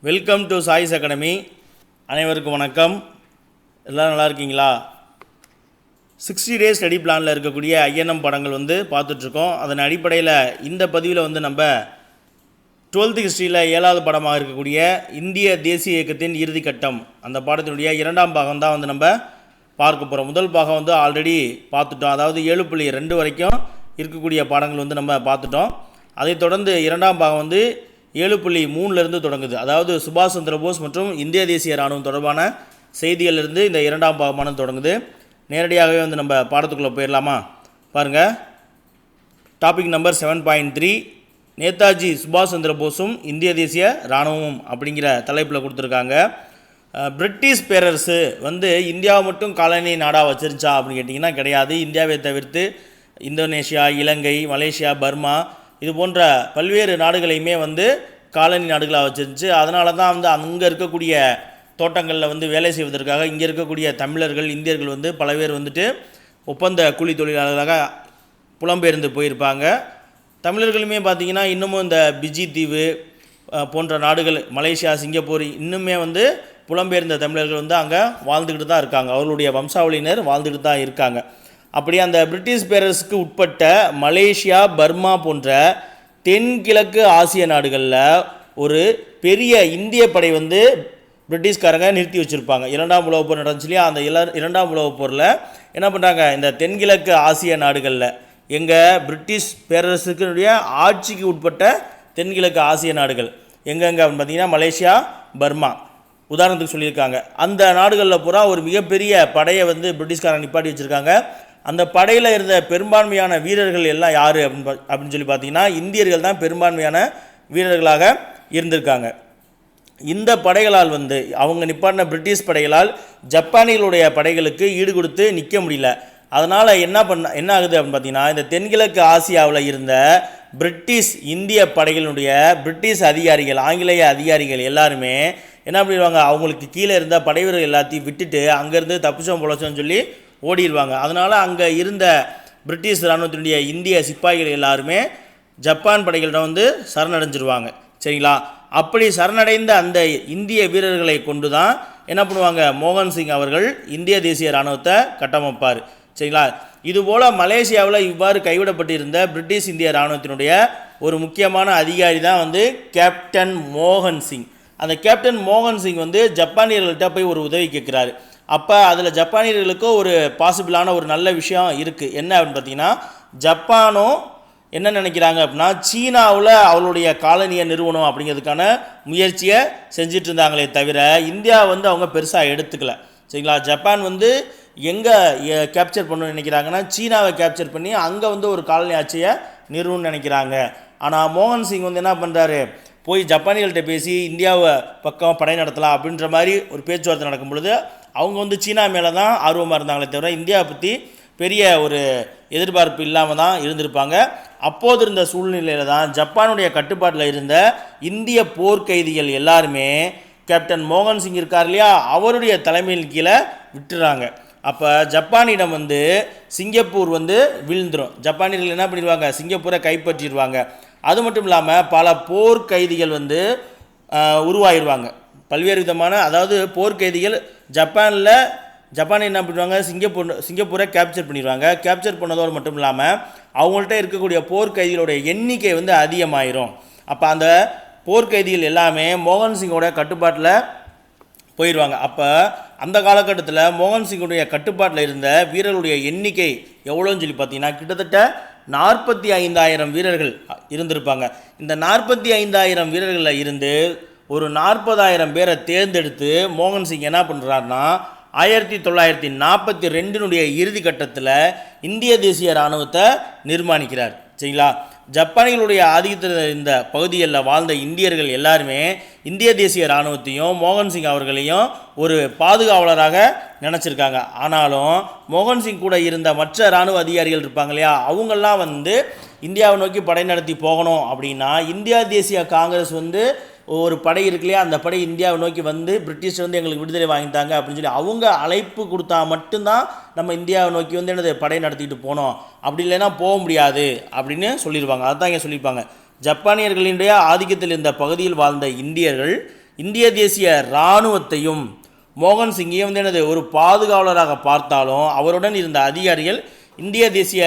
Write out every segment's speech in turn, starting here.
Welcome to choice academy. அனைவருக்கும் வணக்கம். எல்லோரும் நல்லா இருக்கீங்களா? 60 டேஸ் ஸ்டடி பிளானில் இருக்கக்கூடிய ஐஎன்எம் படங்கள் பார்த்துட்ருக்கோம். அதன் அடிப்படையில் இந்த பதிவில் நம்ம 12th ஹிஸ்ட்ரியில் 7வது படமாக இருக்கக்கூடிய இந்திய தேசிய இயக்கத்தின் இறுதி கட்டம் அந்த பாடத்தினுடைய 2ஆம் பாகம் தான் நம்ம பார்க்க போகிறோம். முதல் பாகம் ஆல்ரெடி பார்த்துட்டோம். அதாவது 7.2 வரைக்கும் இருக்கக்கூடிய பாடங்கள் நம்ம பார்த்துட்டோம். அதைத் தொடர்ந்து 2ஆம் பாகம் 7.3 தொடங்குது. அதாவது சுபாஷ் சந்திர போஸ் மற்றும் இந்திய தேசிய இராணுவம் தொடர்பான செய்திகளிலிருந்து இந்த 2ஆம் பாகமானது தொடங்குது. நேரடியாகவே நம்ம பாடத்துக்குள்ளே போயிடலாமா? பாருங்கள், டாபிக் நம்பர் 7.3 நேதாஜி சுபாஷ் சந்திர போஸும் இந்திய தேசிய இராணுவமும் அப்படிங்கிற தலைப்பில் கொடுத்துருக்காங்க. பிரிட்டிஷ் பேரரசு இந்தியாவை மட்டும் காலனி நாடாக வச்சிருச்சா அப்படின்னு கேட்டிங்கன்னா கிடையாது. இந்தியாவை தவிர்த்து இந்தோனேஷியா, இலங்கை, மலேசியா, பர்மா இது போன்ற பல்வேறு நாடுகளையுமே காலனி நாடுகளாக வச்சிருந்துச்சு. அதனால தான் அங்கே இருக்கக்கூடிய தோட்டங்களில் வேலை செய்வதற்காக இங்கே இருக்கக்கூடிய தமிழர்கள், இந்தியர்கள் பல பேர் ஒப்பந்த கூலி தொழிலாளர்களாக புலம்பெயர்ந்து போயிருப்பாங்க. தமிழர்களுமே பார்த்திங்கன்னா இன்னமும் இந்த பிஜி தீவு போன்ற நாடுகள், மலேசியா, சிங்கப்பூர் இன்னுமே புலம்பெயர்ந்த தமிழர்கள் அங்கே வாழ்ந்துக்கிட்டு தான் இருக்காங்க. அவர்களுடைய வம்சாவளியினர் வாழ்ந்துக்கிட்டு தான் இருக்காங்க. அப்படியே அந்த பிரிட்டிஷ் பேரரசுக்கு உட்பட்ட மலேசியா, பர்மா போன்ற தென்கிழக்கு ஆசிய நாடுகளில் ஒரு பெரிய இந்திய படை பிரிட்டிஷ்காரங்க நிறுத்தி வச்சுருப்பாங்க. 2ஆம் உலகப் போர் நடந்துச்சு இல்லையா? அந்த 2ஆம் உலகப் போரில் என்ன பண்ணுறாங்க, இந்த தென்கிழக்கு ஆசிய நாடுகளில் எங்கள் பிரிட்டிஷ் பேரரசுக்குடைய ஆட்சிக்கு உட்பட்ட தென்கிழக்கு ஆசிய நாடுகள் எங்கெங்கே அப்படின்னு பார்த்தீங்கன்னா மலேசியா, பர்மா உதாரணத்துக்கு சொல்லியிருக்காங்க. அந்த நாடுகளில் பூரா ஒரு மிகப்பெரிய படையை பிரிட்டிஷ்காரங்க நிப்பாட்டி வச்சுருக்காங்க. அந்த படையில் இருந்த பெரும்பான்மையான வீரர்கள் எல்லாம் யார் அப்படின்னு சொல்லி பார்த்தீங்கன்னா இந்தியர்கள் தான் பெரும்பான்மையான வீரர்களாக இருந்திருக்காங்க. இந்த படைகளால் அவங்க நிப்பாட்டின பிரிட்டிஷ் படைகளால் ஜப்பானிகளுடைய படைகளுக்கு ஈடு கொடுத்து நிற்க முடியல. அதனால் என்ன ஆகுது அப்படின்னு பார்த்தீங்கன்னா இந்த தென்கிழக்கு ஆசியாவில் இருந்த பிரிட்டிஷ் இந்திய படைகளுடைய பிரிட்டிஷ் அதிகாரிகள், ஆங்கிலேய அதிகாரிகள் எல்லாருமே என்ன பண்ணிடுவாங்க, அவங்களுக்கு கீழே இருந்த படை வீரர்கள் எல்லாத்தையும் விட்டுட்டு அங்கேருந்து தப்பிச்சோம் பொழைச்சோன்னு சொல்லி ஓடிடுவாங்க. அதனால் அங்கே இருந்த பிரிட்டிஷ் இராணுவத்தினுடைய இந்திய சிப்பாய்கள் எல்லாருமே ஜப்பான் படைகளிடம் சரணடைஞ்சிருவாங்க. சரிங்களா? அப்படி சரணடைந்த அந்த இந்திய வீரர்களை கொண்டு தான் என்ன பண்ணுவாங்க, மோகன் சிங் அவர்கள் இந்திய தேசிய இராணுவத்தை கட்டமைப்பார். சரிங்களா? இதுபோல் மலேசியாவில் இவ்வாறு கைவிடப்பட்டிருந்த பிரிட்டிஷ் இந்திய இராணுவத்தினுடைய ஒரு முக்கியமான அதிகாரி தான் கேப்டன் மோகன் சிங். அந்த கேப்டன் மோகன் சிங் ஜப்பானியர்கள்ட்ட போய் ஒரு உதவி கேட்குறாரு. அப்போ அதில் ஜப்பானியர்களுக்கும் ஒரு பாசிபிளான ஒரு நல்ல விஷயம் இருக்குது. என்ன அப்படின்னு பார்த்தீங்கன்னா, ஜப்பானும் என்ன நினைக்கிறாங்க அப்படின்னா சீனாவில் அவளுடைய காலனியை நிறுவனம் அப்படிங்கிறதுக்கான முயற்சியை செஞ்சிட்டு இருந்தாங்களே தவிர இந்தியா அவங்க பெருசாக எடுத்துக்கல. சரிங்களா? ஜப்பான் எங்கே கேப்சர் பண்ணணும்னு நினைக்கிறாங்கன்னா சீனாவை கேப்சர் பண்ணி அங்கே ஒரு காலனி ஆட்சியை நிறுவனம்னு நினைக்கிறாங்க. ஆனால் மோகன் சிங் என்ன பண்ணுறாரு, போய் ஜப்பானிகள்கிட்ட பேசி இந்தியாவை பக்கம் படை நடத்தலாம் அப்படின்ற மாதிரி ஒரு பேச்சுவார்த்தை நடக்கும் பொழுது அவங்க சீனா மேலே தான் ஆர்வமாக இருந்தாங்களே தவிர இந்தியாவை பற்றி பெரிய ஒரு எதிர்பார்ப்பு இல்லாமல் தான் இருந்திருப்பாங்க. அப்போது இருந்த சூழ்நிலையில் தான் ஜப்பானுடைய கட்டுப்பாட்டில் இருந்த இந்திய போர்க்கைதிகள் எல்லாருமே கேப்டன் மோகன் சிங் இருக்கார் இல்லையா, அவருடைய தலைமையில் கீழே விட்டுறாங்க. அப்போ ஜப்பானிடம் சிங்கப்பூர் வீழ்ந்துடும். ஜப்பானியர்கள் என்ன பண்ணிடுவாங்க, சிங்கப்பூரை கைப்பற்றிடுவாங்க. அது மட்டும் இல்லாமல் பல போர்க்கைதிகள் உருவாகிடுவாங்க. பல்வேறு விதமான, அதாவது போர்க்கைதிகள் ஜப்பான் என்ன பண்ணுவாங்க, சிங்கப்பூரை கேப்சர் பண்ணிடுவாங்க. கேப்சர் பண்ணதோடு மட்டும் இல்லாமல் அவங்கள்ட்ட இருக்கக்கூடிய போர்க்கைதிகளுடைய எண்ணிக்கை அதிகமாயிரும். அப்போ அந்த போர்க்கைதிகள் எல்லாமே மோகன் சிங்கோட கட்டுப்பாட்டில் போயிடுவாங்க. அப்போ அந்த காலகட்டத்தில் மோகன் சிங்குடைய கட்டுப்பாட்டில் இருந்த வீரர்களுடைய எண்ணிக்கை எவ்வளோன்னு சொல்லி பார்த்தீங்கன்னா கிட்டத்தட்ட 45,000 வீரர்கள் இருந்திருப்பாங்க. இந்த 45,000 வீரர்களில் இருந்து ஒரு 40,000 பேரை தேர்ந்தெடுத்து மோகன் சிங் என்ன பண்ணுறாருன்னா 1942 இறுதி கட்டத்தில் இந்திய தேசிய இராணுவத்தை நிர்மாணிக்கிறார். சரிங்களா? ஜப்பானிகளுடைய ஆதிக்கத்தில் இந்த பகுதிகளில் வாழ்ந்த இந்தியர்கள் எல்லாருமே இந்திய தேசிய இராணுவத்தையும் மோகன் சிங் அவர்களையும் ஒரு பாதுகாவலராக நினச்சிருக்காங்க. ஆனாலும் மோகன் சிங் கூட இருந்த மற்ற இராணுவ அதிகாரிகள் இருப்பாங்க இல்லையா, அவங்கெல்லாம் இந்தியாவை நோக்கி படை நடத்தி போகணும் அப்படின்னா இந்தியா தேசிய காங்கிரஸ் ஒரு படை இருக்கு இல்லையா, அந்த படை இந்தியாவை நோக்கி பிரிட்டிஷ் எங்களுக்கு விடுதலை வாங்கிட்டாங்க அப்படின்னு சொல்லி அவங்க அழைப்பு கொடுத்தா மட்டும்தான் நம்ம இந்தியாவை நோக்கி என்னது படை நடத்திட்டு போனோம், அப்படி இல்லைன்னா போக முடியாது அப்படின்னு சொல்லிடுவாங்க. அதுதான் இங்கே சொல்லியிருப்பாங்க. ஜப்பானியர்களினுடைய ஆதிக்கத்தில் இருந்த பகுதியில் வாழ்ந்த இந்தியர்கள் இந்திய தேசிய இராணுவத்தையும் மோகன் சிங்கையும் வந்து என்னது ஒரு பாதுகாவலராக பார்த்தாலும் அவருடன் இருந்த அதிகாரிகள் இந்திய தேசிய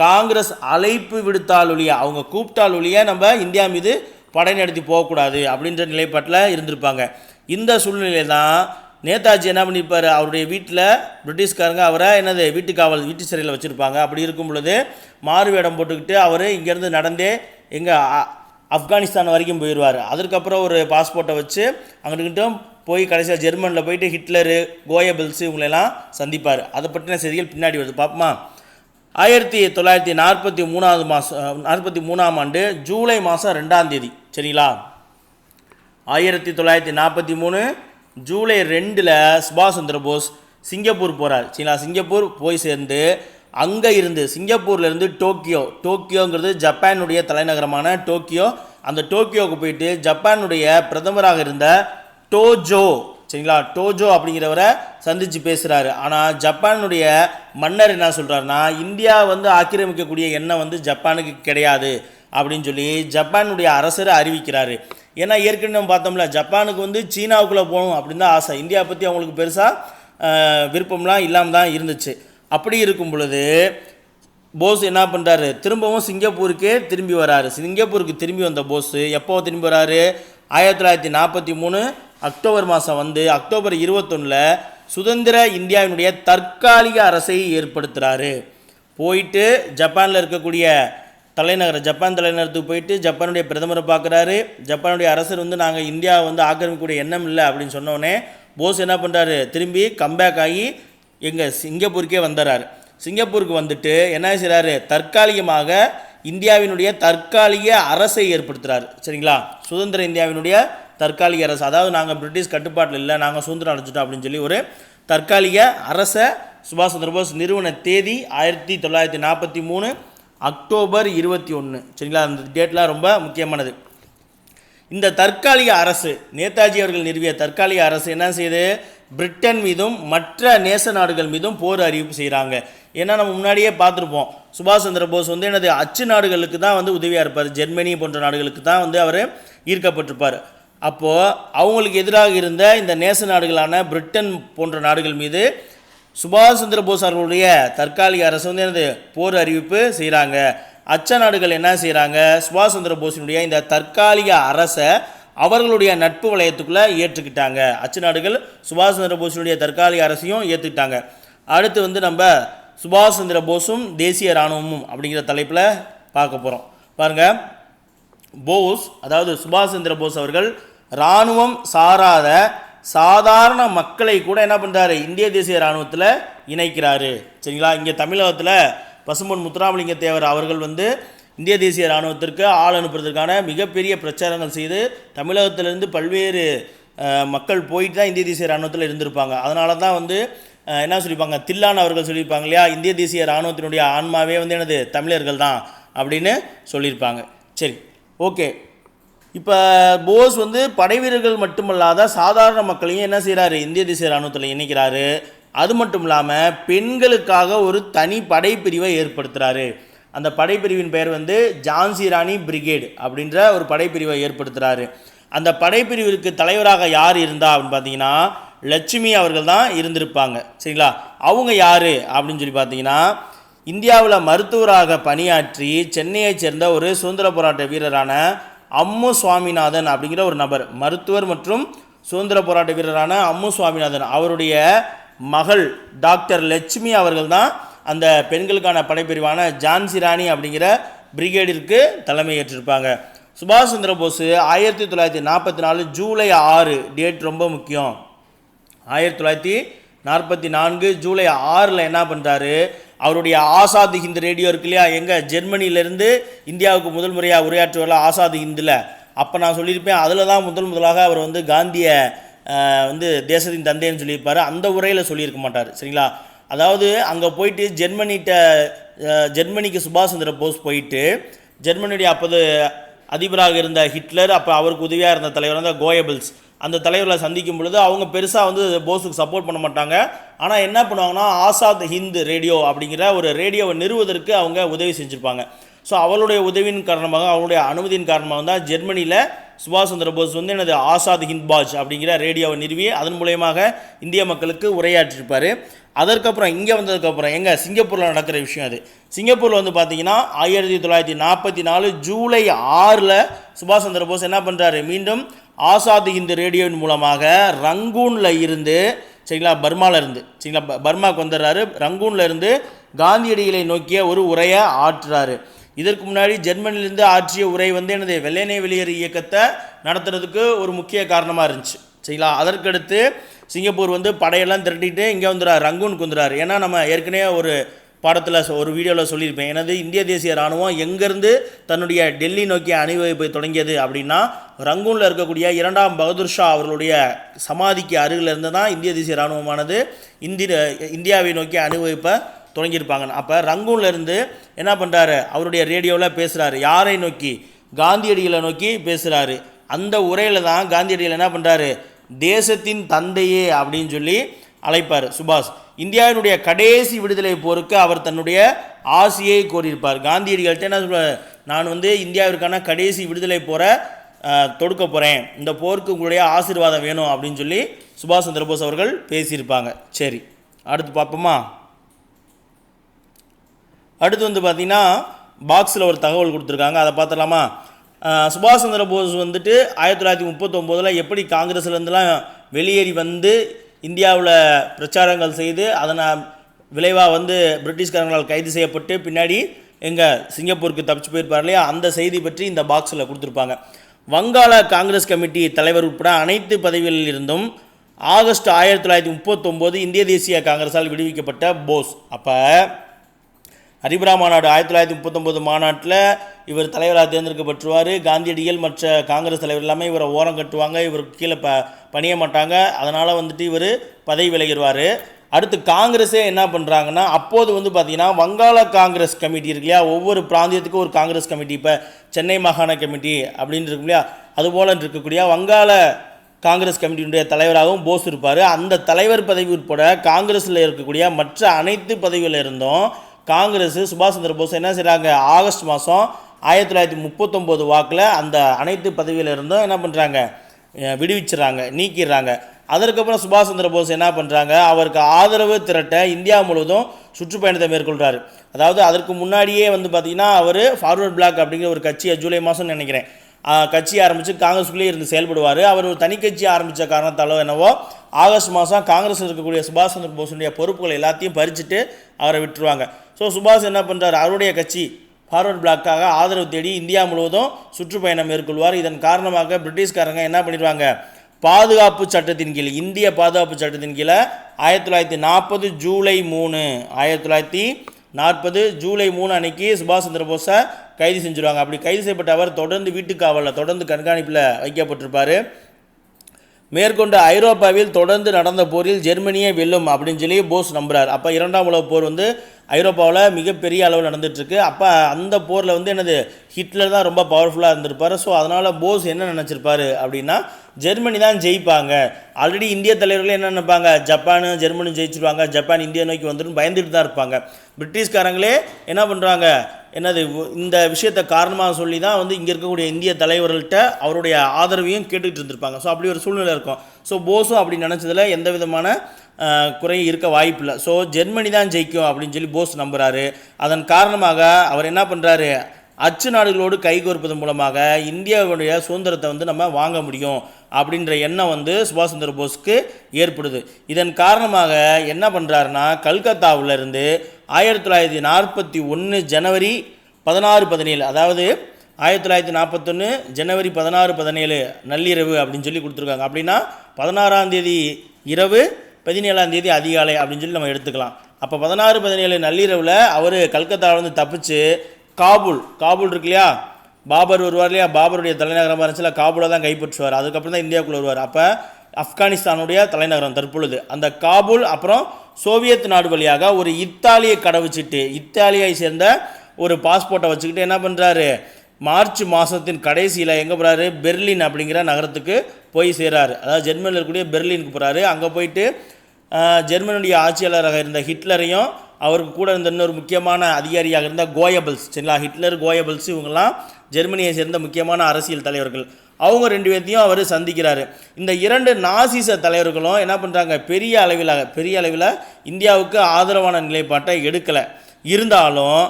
காங்கிரஸ் அழைப்பு விடுத்தால் ஒழிய அவங்க கூப்பிட்டால் ஒழிய நம்ம இந்தியா மீது படை நடத்தி போகக்கூடாது அப்படின்ற நிலைப்பாட்டில் இருந்திருப்பாங்க. இந்த சூழ்நிலை தான் நேதாஜி என்ன பண்ணியிருப்பார், அவருடைய வீட்டில் பிரிட்டிஷ்காரங்க அவரை வீட்டு சிறையில் வச்சுருப்பாங்க. அப்படி இருக்கும் பொழுது மாறு வேடம் போட்டுக்கிட்டு அவர் இங்கேருந்து நடந்தே ஆப்கானிஸ்தான் வரைக்கும் போயிடுவார். அதுக்கப்புறம் ஒரு பாஸ்போர்ட்டை வச்சு அங்கிட்டும் போய் கடைசியாக ஜெர்மனியில் போயிட்டு ஹிட்லரு, கோயபெல்ஸு இவங்களெல்லாம் சந்திப்பார். அதை பற்றின செய்திகள் பின்னாடி வருது பார்ப்போமா. 1943 ஆண்டு ஜூலை மாதம் 2ஆம் தேதி, சரிங்களா, 1943 ஜூலை 2 சுபாஷ் சந்திர போஸ் சிங்கப்பூர் போகிறார். சரிங்களா, சிங்கப்பூர் போய் சேர்ந்து அங்கே இருந்து சிங்கப்பூர்லேருந்து டோக்கியோங்கிறது ஜப்பானுடைய தலைநகரமான டோக்கியோ, அந்த டோக்கியோவுக்கு போயிட்டு ஜப்பானுடைய பிரதமராக இருந்த சரிங்களா, டோஜோ அப்படிங்கிறவரை சந்தித்து பேசுகிறாரு. ஆனால் ஜப்பானுடைய மன்னர் என்ன சொல்கிறாருன்னா, இந்தியா வந்து ஆக்கிரமிக்கக்கூடிய எண்ணம் வந்து ஜப்பானுக்கு கிடையாது அப்படின்னு சொல்லி ஜப்பானுடைய அரசரை அறிவிக்கிறாரு. ஏன்னா ஏற்கனவே நம்ம பார்த்தோம்ல, ஜப்பானுக்கு வந்து சீனாவுக்குள்ளே போகணும் அப்படின்னு தான் ஆசை, இந்தியா பற்றி அவங்களுக்கு பெருசாக விருப்பம்லாம் இல்லாமல் தான் இருந்துச்சு. அப்படி இருக்கும் பொழுது போஸ் என்ன பண்ணுறாரு, திரும்பவும் சிங்கப்பூருக்கே திரும்பி வராரு. சிங்கப்பூருக்கு திரும்பி வந்த போஸ் எப்போ திரும்பி வராரு, 1943 அக்டோபர் மாதம் வந்து அக்டோபர் 21 சுதந்திர இந்தியாவினுடைய தற்காலிக அரசை ஏற்படுத்துகிறாரு. போயிட்டு ஜப்பானில் இருக்கக்கூடிய ஜப்பான் தலைநகரத்துக்கு போயிட்டு ஜப்பானுடைய பிரதமரை பார்க்குறாரு. ஜப்பானுடைய அரசர் வந்து நாங்கள் இந்தியாவை வந்து ஆக்கிரமிக்கக்கூடிய எண்ணம் இல்லை அப்படின்னு சொன்னோடனே போஸ் என்ன பண்ணுறாரு, திரும்பி கம்பேக் ஆகி சிங்கப்பூருக்கே வந்துடுறாரு. சிங்கப்பூருக்கு வந்துட்டு என்ன செய்கிறாரு, தற்காலிகமாக இந்தியாவினுடைய தற்காலிக அரசை ஏற்படுத்துகிறார். சரிங்களா, சுதந்திர இந்தியாவினுடைய தற்காலிக அரசு, அதாவது நாங்கள் பிரிட்டிஷ் கட்டுப்பாட்டில் இல்லை, நாங்கள் சுதந்திரம் அடைஞ்சிட்டோம் அப்படின்னு சொல்லி ஒரு தற்காலிக அரசை சுபாஷ் சந்திர போஸ் நிறுவன தேதி 1943 அக்டோபர் 21. சரிங்களா, அந்த டேட்லாம் ரொம்ப முக்கியமானது. இந்த தற்காலிக அரசு, நேதாஜி அவர்கள் நிறுவிய தற்காலிக அரசு என்ன செய்யுது, பிரிட்டன் மீதும் மற்ற நேச நாடுகள் மீதும் போர் அறிவிப்பு செய்கிறாங்க. ஏன்னா நம்ம முன்னாடியே பார்த்துருப்போம், சுபாஷ் சந்திர போஸ் வந்து அச்சு நாடுகளுக்கு தான் வந்து உதவியாக இருப்பார், ஜெர்மனி போன்ற நாடுகளுக்கு தான் வந்து அவர் ஈர்க்கப்பட்டிருப்பார். அப்போது அவங்களுக்கு எதிராக இருந்த இந்த நேச நாடுகளான பிரிட்டன் போன்ற நாடுகள் மீது சுபாஷ் சந்திர போஸ் அவர்களுடைய தற்காலிக அரசு வந்து போர் அறிவிப்பு செய்கிறாங்க. அச்ச நாடுகள் என்ன செய்கிறாங்க, சுபாஷ் சந்திர போஸினுடைய இந்த தற்காலிக அரசை அவர்களுடைய நட்பு வளையத்துக்குள்ளே ஏற்றுக்கிட்டாங்க. அச்சு நாடுகள் சுபாஷ் சந்திர போஸினுடைய தற்காலிக அரசையும் ஏற்றுக்கிட்டாங்க. அடுத்து வந்து நம்ம சுபாஷ் சந்திர போஸும் தேசிய இராணுவமும் அப்படிங்கிற தலைப்பில் பார்க்க போகிறோம். பாருங்கள், போஸ் அதாவது சுபாஷ் சந்திர போஸ் அவர்கள் இராணுவம் சாராத சாதாரண மக்களை கூட என்ன பண்ணுறாரு, இந்திய தேசிய இராணுவத்தில் இணைக்கிறாரு. சரிங்களா, இங்கே தமிழகத்தில் பசும்பொன் முத்துராமலிங்க தேவர் அவர்கள் வந்து இந்திய தேசிய இராணுவத்திற்கு ஆள் அனுப்புறதுக்கான மிகப்பெரிய பிரச்சாரங்கள் செய்து தமிழகத்திலிருந்து பல்வேறு மக்கள் போயிட்டு தான் இந்திய தேசிய இராணுவத்தில் இருந்திருப்பாங்க. அதனால தான் வந்து என்ன சொல்லியிருப்பாங்க, தில்லான் அவர்கள் சொல்லியிருப்பாங்க இல்லையா, இந்திய தேசிய இராணுவத்தினுடைய ஆன்மாவே வந்து தமிழர்கள் தான் அப்படின்னு சொல்லியிருப்பாங்க. சரி, ஓகே. இப்போ போஸ் வந்து படை வீரர்கள் மட்டுமல்லாத சாதாரண மக்களையும் என்ன செய்கிறாரு, இந்திய தேசிய இராணுவத்தில் இணைக்கிறாரு. அது மட்டும் இல்லாமல் பெண்களுக்காக ஒரு தனி படைப்பிரிவை ஏற்படுத்துகிறாரு. அந்த படைப்பிரிவின் பெயர் வந்து ஜான்சி ராணி பிரிகேடு அப்படின்ற ஒரு படைப்பிரிவை ஏற்படுத்துகிறாரு. அந்த படைப்பிரிவிற்கு தலைவராக யார் இருந்தா அப்படின்னு பார்த்தீங்கன்னா லட்சுமி அவர்கள் தான் இருந்திருப்பாங்க. சரிங்களா, அவங்க யார் அப்படின்னு சொல்லி பார்த்தீங்கன்னா இந்தியாவில் மருத்துவராக பணியாற்றி சென்னையைச் சேர்ந்த ஒரு சுதந்திர போராட்ட வீரரான அம்மு சுவாமிநாதன் அப்படிங்கிற ஒரு நபர், மருத்துவர் மற்றும் சுதந்திர போராட்ட வீரரான அம்மு சுவாமிநாதன் அவருடைய மகள் டாக்டர் லட்சுமி அவர்கள் தான் அந்த பெண்களுக்கான படைப்பிரிவான ஜான்சி ராணி அப்படிங்கிற பிரிகேடிற்கு தலைமை ஏற்றிருப்பாங்க. சுபாஷ் சந்திர போஸ் 1944 ஜூலை 6 டேட் ரொம்ப முக்கியம். 1944 ஜூலை 6 என்ன பண்ணுறாரு, அவருடைய ஆசாத் ஹிந்த் ரேடியோ இருக்கு இல்லையா, எங்கே ஜெர்மனியிலேருந்து இந்தியாவுக்கு முதல் முறையாக உரையாற்றுவதில் ஆசாத் ஹிந்தில், அப்போ நான் சொல்லியிருப்பேன் அதில் தான் முதலாக அவர் வந்து காந்திய வந்து தேசத்தின் தந்தைன்னு சொல்லியிருப்பார். அந்த உரையில் சொல்லியிருக்க மாட்டார். சரிங்களா, அதாவது அங்கே போயிட்டு ஜெர்மனிக்கு சுபாஷ் சந்திர போஸ் போயிட்டு ஜெர்மனியுடைய அப்போது அதிபராக இருந்த ஹிட்லர், அப்போ அவருக்கு உதவியாக இருந்த தலைவர் வந்து கோயபெல்ஸ், அந்த தலைவர்களை சந்திக்கும் பொழுது அவங்க பெருசாக வந்து போஸுக்கு சப்போர்ட் பண்ண மாட்டாங்க. ஆனால் என்ன பண்ணுவாங்கன்னா ஆசாத் ஹிந்த் ரேடியோ அப்படிங்கிற ஒரு ரேடியோவை நிறுவுவதற்கு அவங்க உதவி செஞ்சுருப்பாங்க. ஸோ அவளுடைய உதவியின் காரணமாக, அவளுடைய அனுமதியின் காரணமாக தான் ஜெர்மனியில் சுபாஷ் சந்திர போஸ் வந்து எனது ஆசாத் ஹிந்த் பாஜ் அப்படிங்கிற ரேடியோவை நிறுவி அதன் மூலயமாக இந்திய மக்களுக்கு உரையாற்றிருப்பார். அதற்கப்புறம் இங்கே வந்ததுக்கப்புறம் எங்கள் சிங்கப்பூரில் நடக்கிற விஷயம் அது. சிங்கப்பூரில் வந்து பார்த்திங்கன்னா 1944 ஜூலை 6 சுபாஷ் சந்திர போஸ் என்ன பண்ணுறாரு, மீண்டும் ஆசாத் ஹிந்த் ரேடியோவின் மூலமாக ரங்கூனில் இருந்து, சரிங்களா, பர்மாவில் இருந்து, சரிங்களா, பர்மாவுக்கு வந்துடுறாரு. ரங்கூனில் இருந்து காந்தியடிகளை நோக்கிய ஒரு உரையை ஆற்றுறாரு. இதற்கு முன்னாடி ஜெர்மனிலிருந்து ஆற்றிய உரை வந்து எனது வெள்ளையனே வெளியேறு இயக்கத்தை நடத்துறதுக்கு ஒரு முக்கிய காரணமாக இருந்துச்சு, சரிங்களா. அதற்கடுத்து சிங்கப்பூர் வந்து படையெல்லாம் திரட்டிட்டு இங்கே வந்துடுறாரு, ரங்கூனுக்கு வந்துடுறாரு. ஏன்னா நம்ம ஏற்கனவே ஒரு பாடத்தில் ஒரு வீடியோவில் சொல்லியிருப்பேன், எனது இந்திய தேசிய இராணுவம் எங்கேருந்து தன்னுடைய டெல்லி நோக்கிய அணிவகுப்பை தொடங்கியது அப்படின்னா, ரங்கூனில் இருக்கக்கூடிய 2ஆம் பகதூர் ஷா அவர்களுடைய சமாதிக்கு அருகில் இருந்து தான் இந்திய தேசிய இராணுவமானது இந்தியாவை நோக்கிய அணிவகுப்பை தொடங்கியிருப்பாங்க. அப்போ ரங்கூனில் இருந்து என்ன பண்ணுறாரு, அவருடைய ரேடியோவில் பேசுகிறாரு. யாரை நோக்கி? காந்தியடிகளை நோக்கி பேசுகிறாரு. அந்த உரையில் தான் காந்தியடிகள் என்ன பண்ணுறாரு, தேசத்தின் தந்தையே அப்படின்னு சொல்லி அழைப்பார் சுபாஷ். இந்தியாவினுடைய கடைசி விடுதலை போருக்கு அவர் தன்னுடைய ஆசையை கோரியிருப்பார். காந்தியடிகள்கிட்ட என்ன சொல்வார், நான் வந்து இந்தியாவிற்கான கடைசி விடுதலை போரை தொடுக்க போகிறேன், இந்த போருக்கு உங்களுடைய ஆசீர்வாதம் வேணும் அப்படின்னு சொல்லி சுபாஷ் சந்திர போஸ் அவர்கள் பேசியிருப்பாங்க. சரி, அடுத்து பார்ப்போமா. அடுத்து வந்து பார்த்திங்கன்னா பாக்ஸில் ஒரு தகவல் கொடுத்துருக்காங்க, அதை பார்த்துடலாமா. சுபாஷ் சந்திர போஸ் வந்துட்டு 1939 எப்படி காங்கிரஸ்லேருந்துலாம் வெளியேறி வந்து இந்தியாவில் பிரச்சாரங்கள் செய்து அதனை விளைவாக வந்து பிரிட்டிஷ்காரங்களால் கைது செய்யப்பட்டு பின்னாடி எங்கள் சிங்கப்பூருக்கு தப்பிச்சு போயிருப்பார் இல்லையா, அந்த செய்தி பற்றி இந்த பாக்ஸில் கொடுத்துருப்பாங்க. வங்காள காங்கிரஸ் கமிட்டி தலைவர் உட்பட அனைத்து பதவிகளில் இருந்தும் ஆகஸ்ட் 1939 இந்திய தேசிய காங்கிரஸால் விடுவிக்கப்பட்ட போஸ். அப்போ ஹரிபுரா மாநாடு 1939 மாநாட்டில் இவர் தலைவராக தேர்ந்தெடுக்கப்பட்டுருவார். காந்தியடிகள் மற்ற காங்கிரஸ் தலைவர் எல்லாமே இவரை ஓரம் கட்டுவாங்க, இவருக்கு கீழே பணிய மாட்டாங்க. அதனால் வந்துட்டு இவர் பதவி விலகிடுவார். அடுத்து காங்கிரஸே என்ன பண்ணுறாங்கன்னா, அப்போது வந்து பார்த்திங்கன்னா வங்காள காங்கிரஸ் கமிட்டி இருக்கு இல்லையா, ஒவ்வொரு பிராந்தியத்துக்கும் ஒரு காங்கிரஸ் கமிட்டி, இப்போ சென்னை மாகாண கமிட்டி அப்படின்னு இருக்கு இல்லையா, அதுபோல் இருக்கக்கூடிய வங்காள காங்கிரஸ் கமிட்டியினுடைய தலைவராகவும் போஸ் இருப்பார். அந்த தலைவர் பதவி உட்பட காங்கிரஸில் இருக்கக்கூடிய மற்ற அனைத்து பதவிகளில் இருந்தும் காங்கிரஸ் சுபாஷ் சந்திர போஸ் என்ன செய்கிறாங்க, ஆகஸ்ட் மாதம் 1939 வாக்கில் அந்த அனைத்து பதவியில் இருந்தும் என்ன பண்ணுறாங்க, விடுவிச்சுறாங்க, நீக்கிடுறாங்க. அதற்கப்புறம் சுபாஷ் சந்திர போஸ் என்ன பண்ணுறாங்க, அவருக்கு ஆதரவு திரட்ட இந்தியா முழுவதும் சுற்றுப்பயணத்தை மேற்கொள்கிறார். அதாவது அதற்கு முன்னாடியே வந்து பார்த்திங்கன்னா அவர் ஃபார்வர்ட் பிளாக் அப்படிங்கிற ஒரு கட்சியை ஜூலை மாதம் நினைக்கிறேன் கட்சி ஆரம்பித்து காங்கிரஸுக்குள்ளேயே இருந்து செயல்படுவார். அவர் ஒரு தனி கட்சி ஆரம்பித்த காரணத்தாலோ என்னவோ ஆகஸ்ட் மாதம் காங்கிரஸில் இருக்கக்கூடிய சுபாஷ் சந்திர போஸுடைய பொறுப்புகள் எல்லாத்தையும் பறிச்சுட்டு அவரை விட்டுருவாங்க. ஸோ சுபாஷ் என்ன பண்ணுறார், அவருடைய கட்சி ஃபார்வர்ட் பிளாக்காக ஆதரவு தேடி இந்தியா முழுவதும் சுற்றுப்பயணம் மேற்கொள்வார். இதன் காரணமாக பிரிட்டிஷ்காரங்க என்ன பண்ணிடுவாங்க, பாதுகாப்பு சட்டத்தின் கீழ், இந்திய பாதுகாப்பு சட்டத்தின் கீழே 1940 ஜூலை 3 அன்னைக்கு சுபாஷ் சந்திர போஸை கைது செஞ்சுருவாங்க. அப்படி கைது செய்யப்பட்ட அவர் தொடர்ந்து வீட்டுக்காவலில் தொடர்ந்து கண்காணிப்பில் வைக்கப்பட்டிருப்பார். மேற்கொண்டு ஐரோப்பாவில் தொடர்ந்து நடந்த போரில் ஜெர்மனியே வெல்லும் அப்படின்னு சொல்லி போஸ் நம்புகிறார். அப்போ 2ஆம் உலகப் போர் வந்து ஐரோப்பாவில் மிகப்பெரிய அளவில் நடந்துகிட்ருக்கு. அப்போ அந்த போரில் வந்து என்னது, ஹிட்லர் தான் ரொம்ப பவர்ஃபுல்லாக இருந்திருப்பார். ஸோ அதனால் போஸ் என்ன நினச்சிருப்பார் அப்படின்னா, ஜெர்மனி தான் ஜெயிப்பாங்க. ஆல்ரெடி இந்திய தலைவர்களே என்ன நினைப்பாங்க, ஜப்பானு ஜெர்மனி ஜெயிச்சிருவாங்க, ஜப்பான் இந்தியா நோக்கி வந்துடும் பயந்துட்டு தான் இருப்பாங்க. பிரிட்டிஷ்காரங்களே என்ன பண்ணுறாங்க, என்னது இந்த விஷயத்தை காரணமாக சொல்லி தான் வந்து இங்கே இருக்கக்கூடிய இந்திய தலைவர்கள்ட்ட அவருடைய ஆதரவையும் கேட்டுக்கிட்டு இருந்திருப்பாங்க. ஸோ அப்படி ஒரு சூழ்நிலை இருக்கும். ஸோ போஸும் அப்படி நினச்சதில் எந்த விதமான குறை இருக்க வாய்ப்பில்லை. ஸோ ஜெர்மனி தான் ஜெயிக்கும் அப்படின்னு சொல்லி போஸ் நம்புகிறாரு. அதன் காரணமாக அவர் என்ன பண்ணுறாரு, அச்சு நாடுகளோடு கைகோர்ப்பதன் மூலமாக இந்தியாவுடைய சுதந்திரத்தை வந்து நம்ம வாங்க முடியும் அப்படின்ற எண்ணம் வந்து சுபாஷ் சந்திர போஸுக்கு ஏற்படுது. இதன் காரணமாக என்ன பண்ணுறாருன்னா, கல்கத்தாவிலிருந்து 1941 ஜனவரி 16-17, அதாவது 1941 ஜனவரி 16-17 நள்ளிரவு அப்படின்னு சொல்லி கொடுத்துருக்காங்க. அப்படின்னா 16ஆம் தேதி இரவு 17ஆம் தேதி அதிகாலை அப்படின்னு சொல்லி நம்ம எடுத்துக்கலாம். அப்போ 16-17 நள்ளிரவில் அவர் கல்கத்தாவிலேருந்து தப்பிச்சு காபூல் இருக்கு இல்லையா, பாபர் வருவார் இல்லையா, பாபருடைய தலைநகரமாக இருந்துச்சுல, காபூலை தான் கைப்பற்றுவார். அதுக்கப்புறம் தான் இந்தியாவுக்குள்ளே வருவார். அப்போ ஆப்கானிஸ்தானுடைய தலைநகரம் தற்பொழுது அந்த காபூல், அப்புறம் சோவியத் நாடு வழியாக ஒரு இத்தாலிய கடவுச்சீட்டு, இத்தாலியை சேர்ந்த ஒரு பாஸ்போர்ட்டை வச்சுக்கிட்டு என்ன பண்ணுறாரு, மார்ச் மாதத்தின் கடைசியில் எங்கே போகிறாரு, பெர்லின் அப்படிங்கிற நகரத்துக்கு போய் சேராரு. அதாவது ஜெர்மனியில் இருக்கக்கூடிய பெர்லினுக்கு போகிறாரு. அங்கே போயிட்டு ஜெர்மனியுடைய ஆட்சியாளராக இருந்த ஹிட்லரையும் அவருக்கு கூட இருந்த இன்னொரு முக்கியமான அதிகாரியாக இருந்த கோயபல்ஸ், சரிங்களா, ஹிட்லர், கோயபல்ஸ், இவங்கெல்லாம் ஜெர்மனியை சேர்ந்த முக்கியமான அரசியல் தலைவர்கள். அவங்க 2 பேர்த்தையும் அவர் சந்திக்கிறாரு. இந்த 2 நாசிச தலைவர்களும் என்ன பண்ணுறாங்க, பெரிய அளவில் இந்தியாவுக்கு ஆதரவான நிலைப்பாட்டை எடுக்கலை. இருந்தாலும்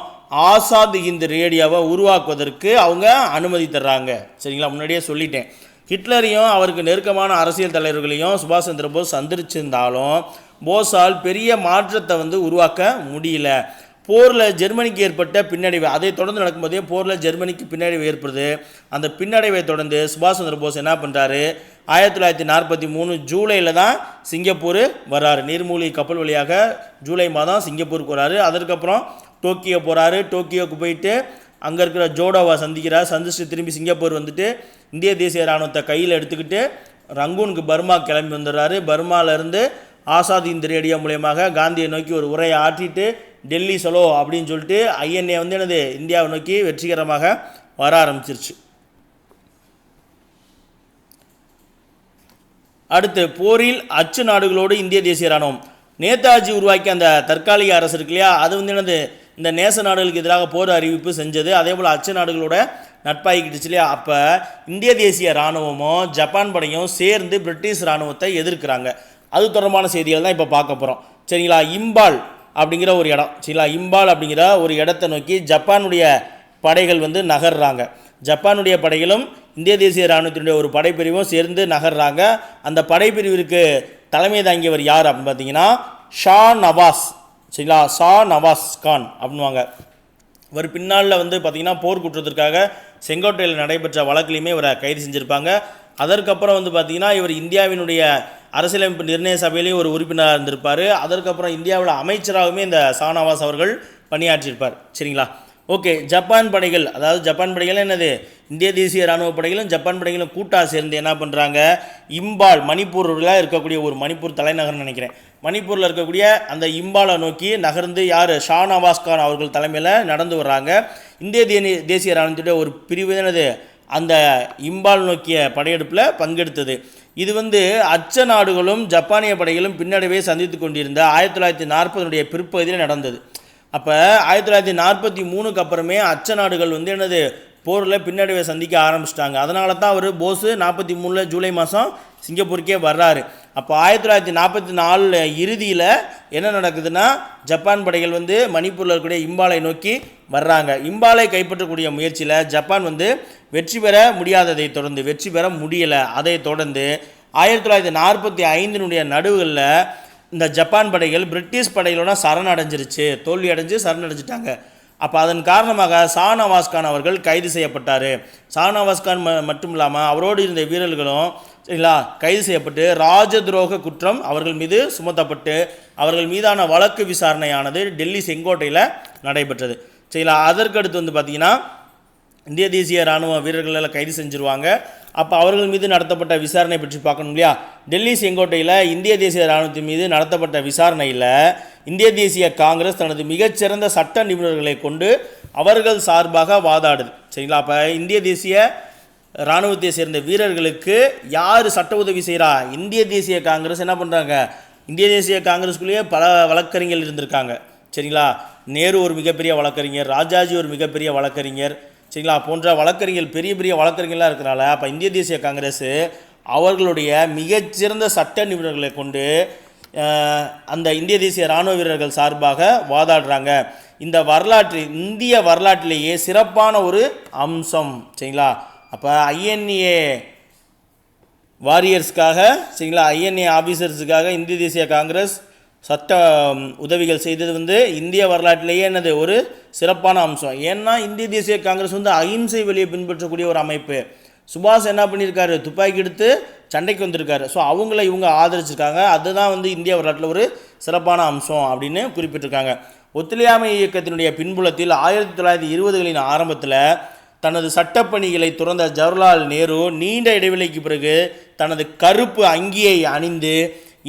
ஆசாத் ஹிந்த் ரேடியோவை உருவாக்குவதற்கு அவங்க அனுமதி தர்றாங்க. சரிங்களா, முன்னாடியே சொல்லிட்டேன். ஹிட்லரையும் அவருக்கு நெருக்கமான அரசியல் தலைவர்களையும் சுபாஷ் சந்திர போஸ் சந்திச்சிருந்தாலும் போஸால் பெரிய மாற்றத்தை உருவாக்க முடியல. போரில் ஜெர்மனிக்கு ஏற்பட்ட பின்னடைவு, அதை தொடர்ந்து நடக்கும்போதே போரில் ஜெர்மனிக்கு பின்னடைவு ஏற்படுது. அந்த பின்னடைவை தொடர்ந்து சுபாஷ் சந்திர போஸ் என்ன பண்ணுறாரு, 1943 ஜூலையில் தான் சிங்கப்பூர் வர்றாரு. நீர்மூழ்கி கப்பல் வழியாக ஜூலை மாதம் சிங்கப்பூருக்கு வராரு. அதற்கப்புறம் டோக்கியோ போகிறாரு. டோக்கியோவுக்கு போயிட்டு அங்கே இருக்கிற ஜோடோவை சந்திச்சுட்டு திரும்பி சிங்கப்பூர் வந்துட்டு இந்திய தேசிய இராணுவத்தை கையில் எடுத்துக்கிட்டு ரங்கூனுக்கு பர்மா கிளம்பி வந்துடுறாரு. பர்மாவிலேருந்து ஆசாத் ஹிந்த் ரேடியோ மூலயமாக காந்தியை நோக்கி ஒரு உரையை ஆற்றிட்டு டெல்லி சலோ அப்படின்னு சொல்லிட்டு ஐஎன்ஏ என்னது இந்தியாவை நோக்கி வெற்றிகரமாக வர ஆரம்பிச்சிருச்சு. அடுத்து போரில் அச்சு நாடுகளோடு இந்திய தேசிய இராணுவம். நேதாஜி உருவாக்கிய அந்த தற்காலிக அரசு இருக்கு இல்லையா, அது என்னது இந்த நேச நாடுகளுக்கு எதிராக போர் அறிவிப்பு செஞ்சது. அதே போல் அச்சு நாடுகளோட நட்பாகிக்கிட்டுச்சு இல்லையா. அப்போ இந்திய தேசிய இராணுவமும் ஜப்பான் படையும் சேர்ந்து பிரிட்டிஷ் இராணுவத்தை எதிர்க்கிறாங்க. அது தொடர்பான செய்திகள் தான் இப்போ பார்க்க போகிறோம். சரிங்களா, இம்பால் அப்படிங்கிற ஒரு இடம், சரிங்களா, இம்பால் அப்படிங்கிற ஒரு இடத்தை நோக்கி ஜப்பானுடைய படைகள் நகர்றாங்க. ஜப்பானுடைய படைகளும் இந்திய தேசிய இராணுவத்தினுடைய ஒரு படைப்பிரிவும் சேர்ந்து நகர்றாங்க. அந்த படைப்பிரிவிற்கு தலைமை தாங்கியவர் யார் அப்படின்னு பார்த்தீங்கன்னா ஷா நவாஸ், சரிங்களா, ஷா நவாஸ் கான் அப்படின்வாங்க. இவர் பின்னால் பார்த்திங்கன்னா போர் குற்றத்திற்காக செங்கோட்டையில் நடைபெற்ற வழக்கிலையுமே இவரை கைது செஞ்சுருப்பாங்க. அதற்கப்புறம் பார்த்திங்கன்னா இவர் இந்தியாவினுடைய அரசியலமைப்பு நிர்ணய சபையிலேயும் ஒரு உறுப்பினராக இருந்திருப்பார். அதற்கப்புறம் இந்தியாவில் அமைச்சராகவுமே இந்த ஷா நவாஸ் அவர்கள் பணியாற்றியிருப்பார். சரிங்களா, ஓகே. ஜப்பான் படைகள், அதாவது ஜப்பான் படைகள் என்னது, இந்திய தேசிய இராணுவ படைகளும் ஜப்பான் படைகளும் கூட்டாக சேர்ந்து என்ன பண்ணுறாங்க, இம்பால் மணிப்பூரில் இருக்கக்கூடிய ஒரு மணிப்பூர் தலைநகர்னு நினைக்கிறேன், மணிப்பூரில் இருக்கக்கூடிய அந்த இம்பாலை நோக்கி நகர்ந்து யார் ஷா நவாஸ் கான் அவர்கள் தலைமையில் நடந்து வர்றாங்க. இந்திய தேசிய இராணுவத்துடைய ஒரு பிரிவு என்னது அந்த இம்பால் நோக்கிய படையெடுப்பில் பங்கெடுத்தது. இது அச்ச நாடுகளும் ஜப்பானிய படைகளும் பின்னடைவை சந்தித்து கொண்டிருந்த 1940 பிற்பகுதியில் நடந்தது. அப்போ 1943க்கு அப்புறமே அச்ச நாடுகள் என்னது போரில் பின்னடைவை சந்திக்க ஆரம்பிச்சிட்டாங்க. அதனால தான் அவர் போஸ் 43 ஜூலை மாதம் சிங்கப்பூருக்கே வர்றாரு. அப்போ 1944 இறுதியில் என்ன நடக்குதுன்னா ஜப்பான் படைகள் மணிப்பூரில் இருக்கக்கூடிய இம்பாலை நோக்கி வர்றாங்க. இம்பாலை கைப்பற்றக்கூடிய முயற்சியில் ஜப்பான் வெற்றி பெற முடியாததை தொடர்ந்து வெற்றி பெற முடியலை. அதை தொடர்ந்து 1945 நடுவுகளில் இந்த ஜப்பான் படைகள் பிரிட்டிஷ் படைகளோட தோல்வி அடைஞ்சு சரணடைஞ்சிட்டாங்க. அப்போ அதன் காரணமாக ஷா நவாஸ் கான் அவர்கள் கைது செய்யப்பட்டார். ஷா நவாஸ் கான் மட்டும் இல்லாமல் அவரோடு இருந்த வீரர்களும் சரிங்களா கைது செய்யப்பட்டு ராஜ துரோக குற்றம் அவர்கள் மீது சுமத்தப்பட்டு அவர்கள் மீதான வழக்கு விசாரணையானது டெல்லி செங்கோட்டையில் நடைபெற்றது. சரிங்களா, அதற்கடுத்து பார்த்திங்கன்னா இந்திய தேசிய இராணுவ வீரர்களெல்லாம் கைது செஞ்சுருவாங்க. அப்போ அவர்கள் மீது நடத்தப்பட்ட விசாரணை பற்றி பார்க்கணும் இல்லையா. டெல்லி செங்கோட்டையில் இந்திய தேசிய இராணுவத்தின் மீது நடத்தப்பட்ட விசாரணையில் இந்திய தேசிய காங்கிரஸ் தனது மிகச்சிறந்த சட்ட நிபுணர்களை கொண்டு அவர்கள் சார்பாக வாதாடுது. சரிங்களா, அப்போ இந்திய தேசிய இராணுவத்தை சேர்ந்த வீரர்களுக்கு யார் சட்ட உதவி செய்கிறா, இந்திய தேசிய காங்கிரஸ் என்ன பண்ணுறாங்க, இந்திய தேசிய காங்கிரஸுக்குள்ளேயே பல வழக்கறிஞர்கள் இருந்திருக்காங்க. சரிங்களா, நேரு ஒரு மிகப்பெரிய வழக்கறிஞர், ராஜாஜி ஒரு மிகப்பெரிய வழக்கறிஞர், சரிங்களா, போன்ற வழக்கறிஞர்கள் பெரிய பெரிய வழக்கறிஞர்களாக இருக்கிறனால அப்போ இந்திய தேசிய காங்கிரஸ் அவர்களுடைய மிகச்சிறந்த சட்ட நிபுணர்களை கொண்டு அந்த இந்திய தேசிய இராணுவ வீரர்கள் சார்பாக வாதாடுறாங்க. இந்த இந்திய வரலாற்றிலேயே சிறப்பான ஒரு அம்சம். சரிங்களா, அப்போ ஐஎன்ஏ வாரியர்ஸ்க்காக சரிங்களா ஐஎன்ஏ ஆஃபீஸர்ஸுக்காக இந்திய தேசிய காங்கிரஸ் சட்ட உதவிகள் செய்தது இந்திய வரலாற்றிலேயே என்னது ஒரு சிறப்பான அம்சம். ஏன்னா இந்திய தேசிய காங்கிரஸ் அகிம்சை வழியை பின்பற்றக்கூடிய ஒரு அமைப்பு. சுபாஷ் என்ன பண்ணியிருக்காரு, துப்பாக்கி எடுத்து சண்டைக்கு வந்திருக்காரு. ஸோ அவங்கள இவங்க ஆதரிச்சிருக்காங்க. அதுதான் இந்திய வரலாற்றில் ஒரு சிறப்பான அம்சம் அப்படின்னு குறிப்பிட்டிருக்காங்க. ஒத்துழையாமை இயக்கத்தினுடைய பின்புலத்தில் 1920களின் ஆரம்பத்தில் தனது சட்டப்பணிகளை துறந்த ஜவஹர்லால் நேரு நீண்ட இடைவெளிக்கு பிறகு தனது கருப்பு அங்கியை அணிந்து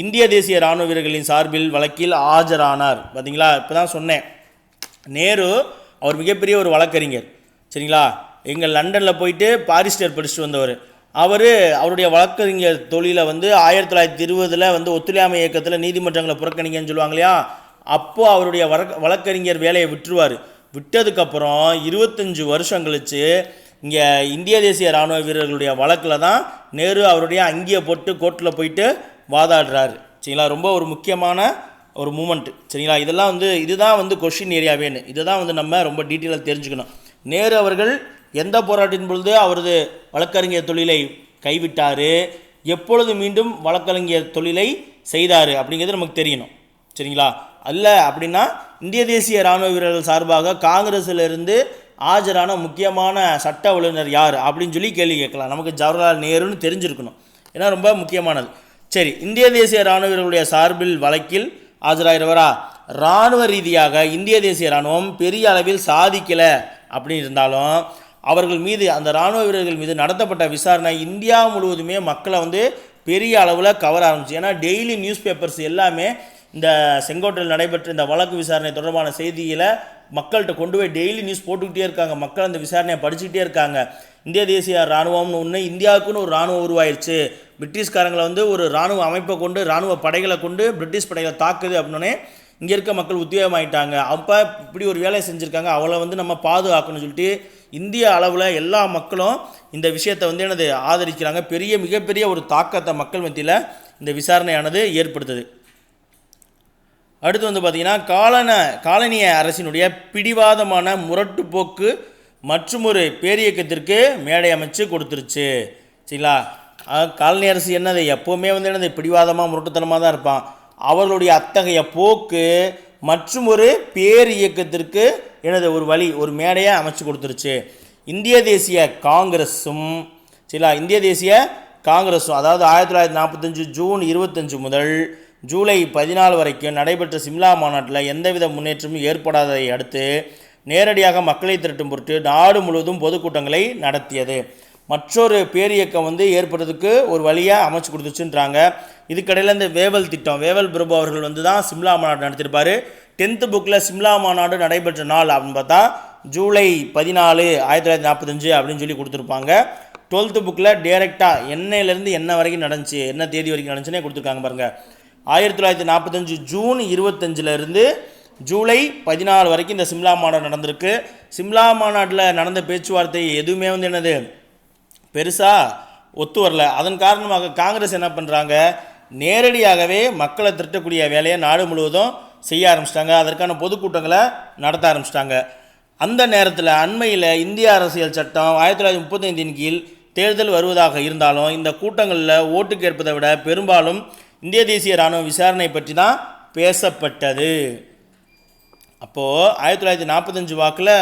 இந்திய தேசிய இராணுவ வீரர்களின் சார்பில் வழக்கில் ஆஜரானார். பார்த்தீங்களா, இப்போ தான் சொன்னேன், நேரு அவர் மிகப்பெரிய ஒரு வழக்கறிஞர். சரிங்களா, எங்கள் லண்டனில் போயிட்டு பாரிஸ்டர் படிச்சுட்டு வந்தவர். அவருடைய வழக்கறிஞர் தொழிலை 1920 ஒத்துழையாமை இயக்கத்தில் நீதிமன்றங்களை புறக்கணிங்கன்னு சொல்லுவாங்க இல்லையா, அப்போது அவருடைய வழக்கறிஞர் வேலையை விட்டுருவார். விட்டதுக்கப்புறம் 25 வருஷம் கழித்து இங்கே இந்திய தேசிய இராணுவ வீரர்களுடைய வழக்கில் தான் நேரு அவருடைய அங்கேயே போட்டு கோர்ட்டில் போயிட்டு வாதாடுறாரு. சரிங்களா, ரொம்ப ஒரு முக்கியமான ஒரு மூமெண்ட்டு. சரிங்களா, இதெல்லாம் இதுதான் கொஷின் ஏரியாவேன்னு இதுதான் நம்ம ரொம்ப டீட்டெயிலாக தெரிஞ்சுக்கணும். நேரு அவர்கள் எந்த போராட்டின் பொழுது அவரது வழக்கறிஞர் தொழிலை கைவிட்டார், எப்பொழுது மீண்டும் வழக்கறிஞர் தொழிலை செய்தார் அப்படிங்கிறது நமக்கு தெரியணும். சரிங்களா, அல்ல அப்படின்னா இந்திய தேசிய இராணுவ வீரர்கள் சார்பாக காங்கிரஸிலிருந்து ஆஜரான முக்கியமான சட்ட வல்லுநர் யார் அப்படின்னு சொல்லி கேள்வி கேட்கலாம். நமக்கு ஜவஹர்லால் நேருன்னு தெரிஞ்சிருக்கணும், ஏன்னா ரொம்ப முக்கியமானது. சரி, இந்திய தேசிய இராணுவ வீரர்களுடைய சார்பில் வழக்கில் ஆஜராகிறவரா? இராணுவ ரீதியாக இந்திய தேசிய இராணுவம் பெரிய அளவில் சாதிக்கலை அப்படின்னு இருந்தாலும் அவர்கள் மீது, அந்த இராணுவ வீரர்கள் மீது நடத்தப்பட்ட விசாரணை இந்தியா முழுவதுமே மக்களை பெரிய அளவில் கவர ஆரம்பிச்சு. ஏன்னா டெய்லி நியூஸ் பேப்பர்ஸ் எல்லாமே இந்த செங்கோட்டையில் நடைபெற்ற இந்த வழக்கு விசாரணை தொடர்பான செய்திகளை மக்கள்கிட்ட கொண்டு போய் டெய்லி நியூஸ் போட்டுக்கிட்டே இருக்காங்க. மக்கள் அந்த விசாரணையை படிச்சுக்கிட்டே இருக்காங்க. இந்திய தேசிய இராணுவம்னு ஒன்று, இந்தியாவுக்குன்னு ஒரு இராணுவம் உருவாயிருச்சு, பிரிட்டிஷ்காரங்களை ஒரு இராணுவ அமைப்பை கொண்டு, இராணுவ படைகளை கொண்டு பிரிட்டிஷ் படைகளை தாக்குது அப்படின்னே இங்கே இருக்க மக்கள் உத்வேகமாயிட்டாங்க. அப்போ இப்படி ஒரு வேலையை செஞ்சுருக்காங்க, அவளை நம்ம பாதுகாக்கணும்னு சொல்லிட்டு இந்திய அளவில் எல்லா மக்களும் இந்த விஷயத்தை ஆதரிக்கிறாங்க. மிகப்பெரிய ஒரு தாக்கத்தை மக்கள் மத்தியில் இந்த விசாரணையானது ஏற்படுத்துது. அடுத்து பார்த்திங்கன்னா காலனிய அரசினுடைய பிடிவாதமான முரட்டுப்போக்கு மற்றும் ஒரு பேரியக்கத்திற்கு மேடை அமைச்சு கொடுத்துருச்சு. சரிங்களா, காலனி அரசு என்னது, எப்போவுமே பிடிவாதமாக முரட்டுத்தனமாக தான் இருப்பான். அவர்களுடைய அத்தகைய போக்கு மற்றும் ஒரு பேர் இயக்கத்திற்கு ஒரு வழி, ஒரு மேடையை அமைச்சு கொடுத்துருச்சு. இந்திய தேசிய காங்கிரஸும் அதாவது 1945 ஜூன் 25 முதல் ஜூலை 14 வரைக்கும் நடைபெற்ற சிம்லா மாநாட்டில் எந்தவித முன்னேற்றமும் ஏற்படாததை அடுத்து நேரடியாக மக்களை திரட்டும் பொருட்டு நாடு முழுவதும் பொதுக்கூட்டங்களை நடத்தியது. மற்றொரு பேரியக்கம் ஏற்படுறதுக்கு ஒரு வழியாக அமைச்சு கொடுத்துச்சுன்றாங்க. இதுக்கடையில் இந்த வேவல் திட்டம், வேவல் பிரபு அவர்கள் தான் சிம்லா மாநாடு நடத்திருப்பார். 10th புக்கில் சிம்லா மாநாடு நடைபெற்ற நாள் அப்படின்னு பார்த்தா ஜூலை 14, 1945 அப்படின்னு சொல்லி கொடுத்துருப்பாங்க. 12th புக்கில் டேரெக்டாக என்னையிலேருந்து என்ன வரைக்கும் நடந்துச்சு, என்ன தேதி வரைக்கும் நடந்துச்சுன்னே கொடுத்துருக்காங்க பாருங்கள். 1945 ஜூன் 25லேருந்து ஜூலை 14 வரைக்கும் இந்த சிம்லா மாநாடு நடந்திருக்கு. சிம்லா மாநாட்டில் நடந்த பேச்சுவார்த்தை எதுவுமே என்னது பெருசாக ஒத்து வரல. அதன் காரணமாக காங்கிரஸ் என்ன பண்ணுறாங்க, நேரடியாகவே மக்களை திரட்டக்கூடிய வேலையை நாடு முழுவதும் செய்ய ஆரம்பிச்சிட்டாங்க. அதற்கான பொதுக்கூட்டங்களை நடத்த ஆரம்பிச்சிட்டாங்க. அந்த நேரத்தில் அண்மையில் இந்திய அரசியல் சட்டம் 1935 கீழ் தேர்தல் வருவதாக இருந்தாலும் இந்த கூட்டங்களில் ஓட்டு கேட்பதை விட பெரும்பாலும் இந்திய தேசிய இராணுவ விசாரணை பற்றி தான் பேசப்பட்டது. அப்போது 1945 வாக்கில்